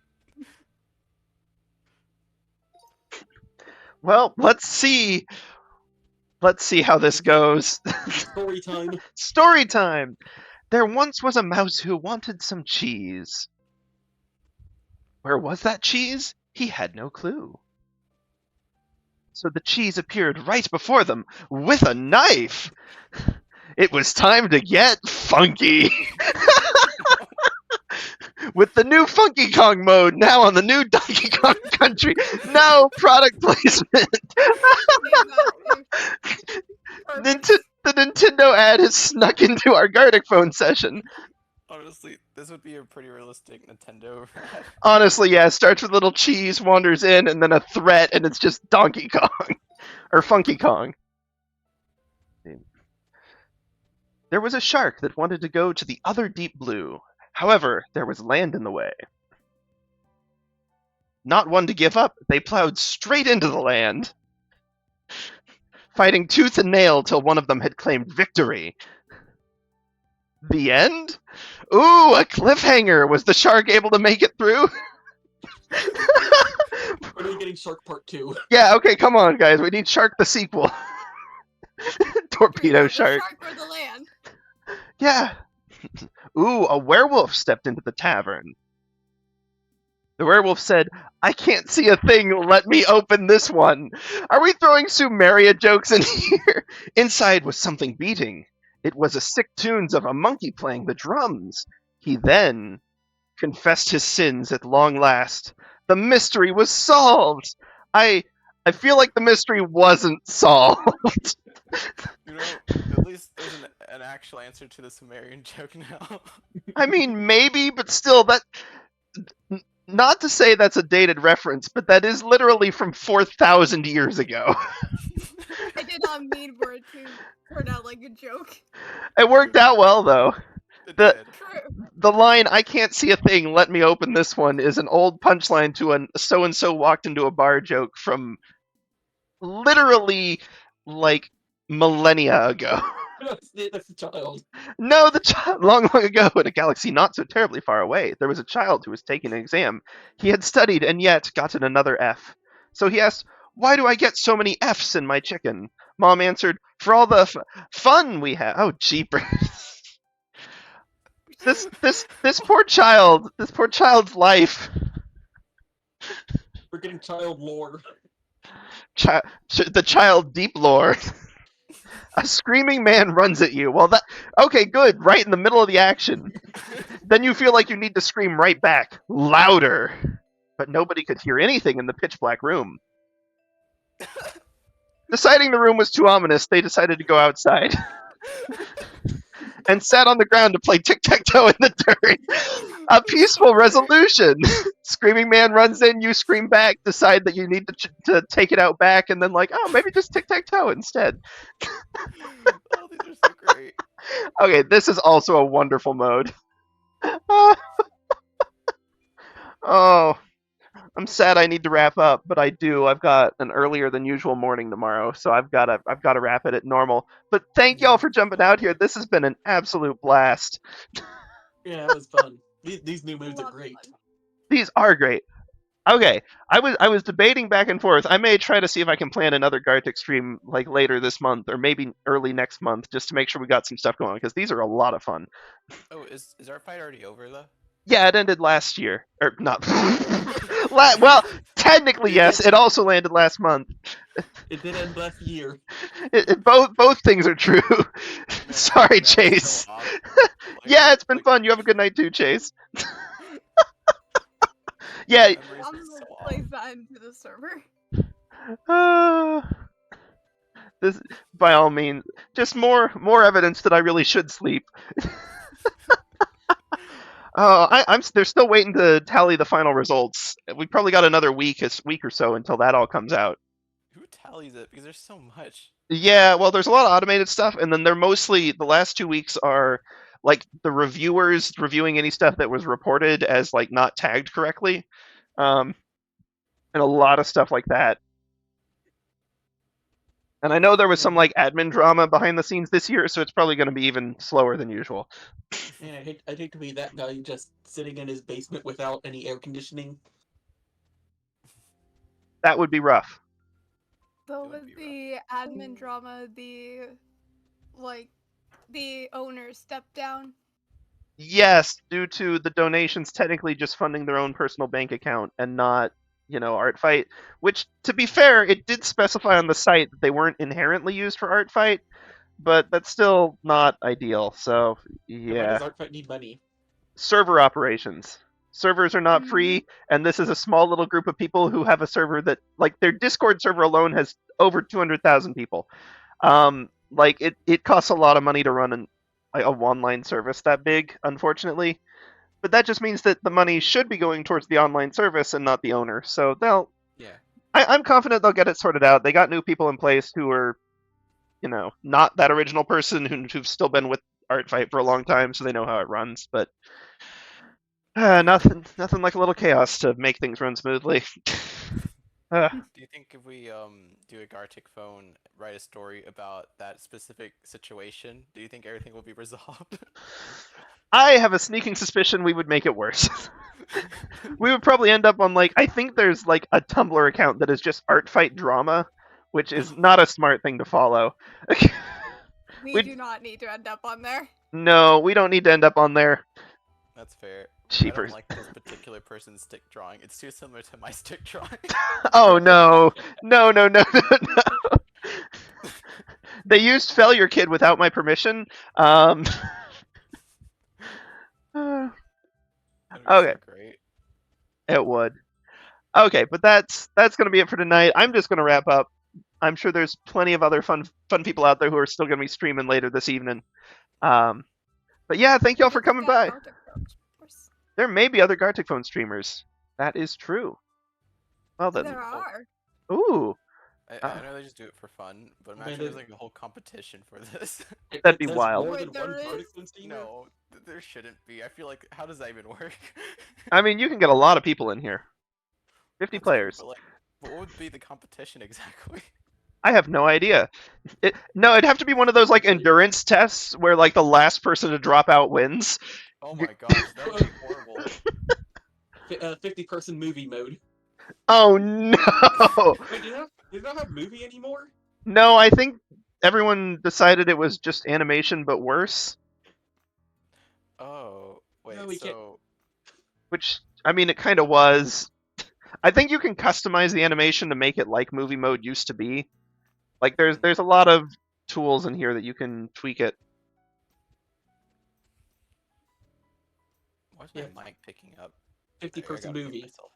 Well, let's see. Let's see how this goes. Story time. Story time. There once was a mouse who wanted some cheese. Where was that cheese? He had no clue. So the cheese appeared right before them with a knife. It was time to get funky. With the new Funky Kong mode now on the new Donkey Kong Country. No product placement. The Nintendo ad has snuck into our Gartic phone session. Honestly, this would be a pretty realistic Nintendo. Honestly, yeah, it starts with little cheese, wanders in, and then a threat, and it's just Donkey Kong. Or Funky Kong. There was a shark that wanted to go to the other deep blue. However, there was land in the way. Not one to give up, they plowed straight into the land, fighting tooth and nail till one of them had claimed victory. The end? Ooh, a cliffhanger! Was the shark able to make it through? When are we getting Shark Part 2? Yeah, okay, come on, guys. We need Shark the sequel. Torpedo Shark. The shark for the land. Yeah. Ooh, a werewolf stepped into the tavern. The werewolf said, I can't see a thing, let me open this one. Are we throwing Sumeria jokes in here? Inside was something beating. It was a sick tunes of a monkey playing the drums. He then confessed his sins at long last. The mystery was solved. I feel like the mystery wasn't solved. You know, at least there's an actual answer to the Sumerian joke now. I mean, maybe, but still, that. Not to say that's a dated reference, but that is literally from 4,000 years ago. I did not mean for it to turn out like a joke. It worked out well, though. It The- did. True. The line, "I can't see a thing, let me open this one," is an old punchline to a so-and-so walked into a bar joke from literally, like, millennia ago. That's a child. No, long, long ago, in a galaxy not so terribly far away, there was a child who was taking an exam. He had studied and yet gotten another F. So he asked, "Why do I get so many Fs in my chicken?" Mom answered, "For all the fun we have." Oh, jeepers. This poor child's life. We're getting child lore. The child deep lore. A screaming man runs at you. Well, okay, good. Right in the middle of the action. Then you feel like you need to scream right back, louder. But nobody could hear anything in the pitch black room. Deciding the room was too ominous, they decided to go outside. And sat on the ground to play tic-tac-toe in the dirt. A peaceful resolution. Screaming man runs in, you scream back, decide that you need to take it out back, and then maybe just tic-tac-toe instead. Oh, these are so great. Okay, this is also a wonderful mode. Oh, I'm sad I need to wrap up, but I do. I've got an earlier than usual morning tomorrow, so I've got to wrap it at normal. But thank y'all for jumping out here. This has been an absolute blast. Yeah, it was fun. These new moves are great. These are great. Okay, I was debating back and forth. I may try to see if I can plan another Gartic stream later this month or maybe early next month, just to make sure we got some stuff going on, because these are a lot of fun. Oh, is ArtFight already over though? Yeah, it ended last year, or not. Well, technically yes. It also landed last month. It did end last year. Both things are true. Man, Sorry, man, it's Chase. so off. Yeah, it's been fun. You have a good night too, Chase. Yeah. Memories I'm are gonna so place off. that into the server. This, by all means, just more evidence that I really should sleep. Oh, they're still waiting to tally the final results. We probably got another week or so until that all comes out. Who tallies it? Because there's so much. Yeah, well, there's a lot of automated stuff, and then they're mostly the last 2 weeks are the reviewers reviewing any stuff that was reported as not tagged correctly, and a lot of stuff like that. And I know there was some admin drama behind the scenes this year, so it's probably going to be even slower than usual. Yeah, I'd hate to be that guy just sitting in his basement without any air conditioning. That would be rough. So It would with be the admin drama, the owner stepped down. Yes, due to the donations technically just funding their own personal bank account and not, ArtFight, which, to be fair, it did specify on the site that they weren't inherently used for ArtFight, but that's still not ideal, so, Why yeah. does ArtFight need money? Server operations. Servers are not Mhm. free, and this is a small little group of people who have a server that, their Discord server alone has over 200,000 people. It costs a lot of money to run a online service that big, unfortunately. But that just means that the money should be going towards the online service and not the owner. So Yeah. I'm confident they'll get it sorted out. They got new people in place who are, not that original person who've still been with ArtFight for a long time, so they know how it runs. But nothing like a little chaos to make things run smoothly. Do you think if we do a Gartic phone, write a story about that specific situation, do you think everything will be resolved? I have a sneaking suspicion we would make it worse. We would probably end up on I think there's a Tumblr account that is just ArtFight drama, which is not a smart thing to follow. We We'd- do not need to end up on there. No, we don't need to end up on there. That's fair. Cheapers. I don't like this particular person's stick drawing. It's too similar to my stick drawing. Oh no. No. They used Failure Kid without my permission. Uh, That'd be okay, so great. it would. Okay, but that's gonna be it for tonight. I'm just gonna wrap up. I'm sure there's plenty of other fun people out there who are still gonna be streaming later this evening. But yeah, thank y'all for coming by. Gartic Phone streamers. There may be other Gartic Phone streamers. That is true. Well then, There are. ooh, I know they just do it for fun, but imagine Maybe- there's like a whole competition for this. That'd be There's wild. More Wait, than there one is? Gartic Phone streamer? No, there shouldn't be. I feel like, how does that even work? I mean, you can get a lot of people in here. 50 That's true, players. but, like, what would be the competition exactly? I have no idea. No, it'd have to be one of those like endurance tests where like the last person to drop out wins. Oh my gosh, that would be horrible. 50-person movie mode. Oh no! Wait, do they not have movie anymore? No, I think everyone decided it was just animation but worse. Oh, wait, No, we can't- so... Which, I mean, it kind of was. I think you can customize the animation to make it like movie mode used to be. Like, there's a lot of tools in here that you can tweak it. Why's Yeah. my mic picking up? 50-person I gotta mute movie. myself.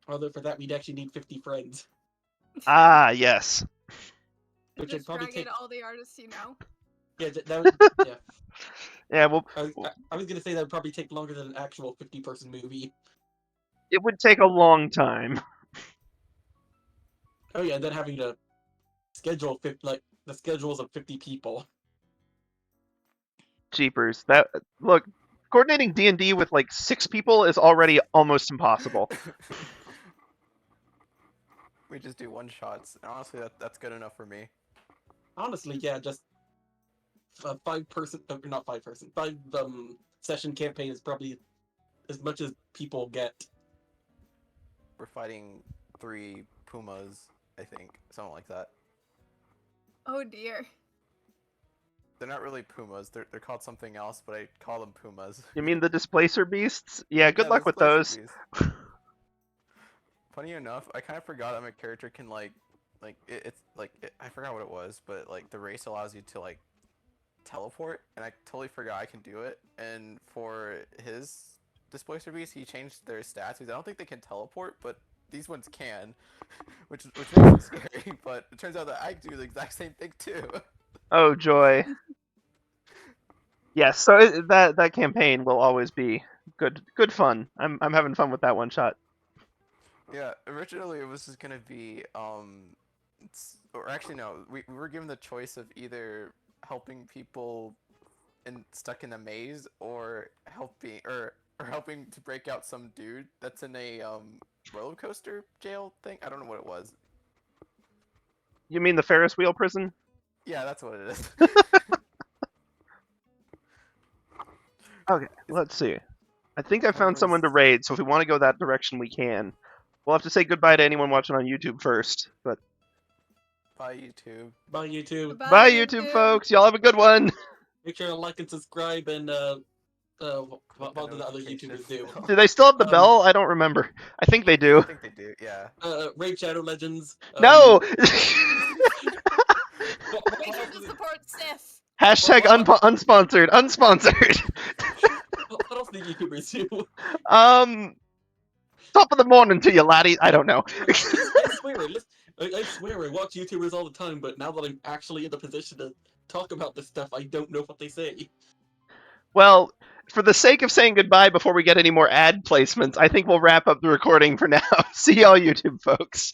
Although for that, we'd actually need 50 friends. Ah, yes. Which would Just probably drag in take... all the artists you know. Yeah, that would... yeah. Yeah, well, I was gonna say that would probably take longer than an actual 50-person movie. it would take a long time. Oh yeah, and then having to schedule the schedules of 50 people. Jeepers. Look, coordinating D&D with like 6 people is already almost impossible. We just do one shots. And honestly, that's good enough for me. Honestly, yeah, just a 5-person, not 5-person, 5 session campaign is probably as much as people get. We're fighting 3 pumas, I think, something like that. Oh dear. They're not really pumas. They're called something else, but I call them pumas. You mean the displacer beasts? Yeah, good Yeah, luck with those those. beasts. Funny enough, I kind of forgot that my character can I forgot what it was, but like the race allows you to like teleport, and I totally forgot I can do it. And for his displacer beast, he changed their stats because I don't think they can teleport, but these ones can, which makes it scary. But it turns out that I do the exact same thing too. Oh joy. Yes, so that campaign will always be good fun. I'm having fun with that one shot. Yeah, originally it was just gonna be or actually no, we were given the choice of either helping people stuck in a maze or helping to break out some dude that's in a roller coaster jail thing. I don't know what it was. You mean the Ferris wheel prison? Yeah, that's what it is. Okay, let's see. I think I found someone to raid, so if we want to go that direction, we can. We'll have to say goodbye to anyone watching on YouTube first. But Bye, YouTube. Bye, YouTube. bye, YouTube folks. Y'all have a good one. Make sure to like and subscribe, and what do the other YouTubers do? Do they still have the bell? I don't remember. I think they I do. think they do. Yeah. Raid Shadow Legends. No. Make sure to support Sif. Hashtag unsponsored. Unsponsored. What else do YouTubers do? Top of the morning to you, laddie. I don't know. I swear, I swear, I watch YouTubers all the time, but now that I'm actually in the position to talk about this stuff, I don't know what they say. Well, for the sake of saying goodbye before we get any more ad placements, I think we'll wrap up the recording for now. See y'all, YouTube folks.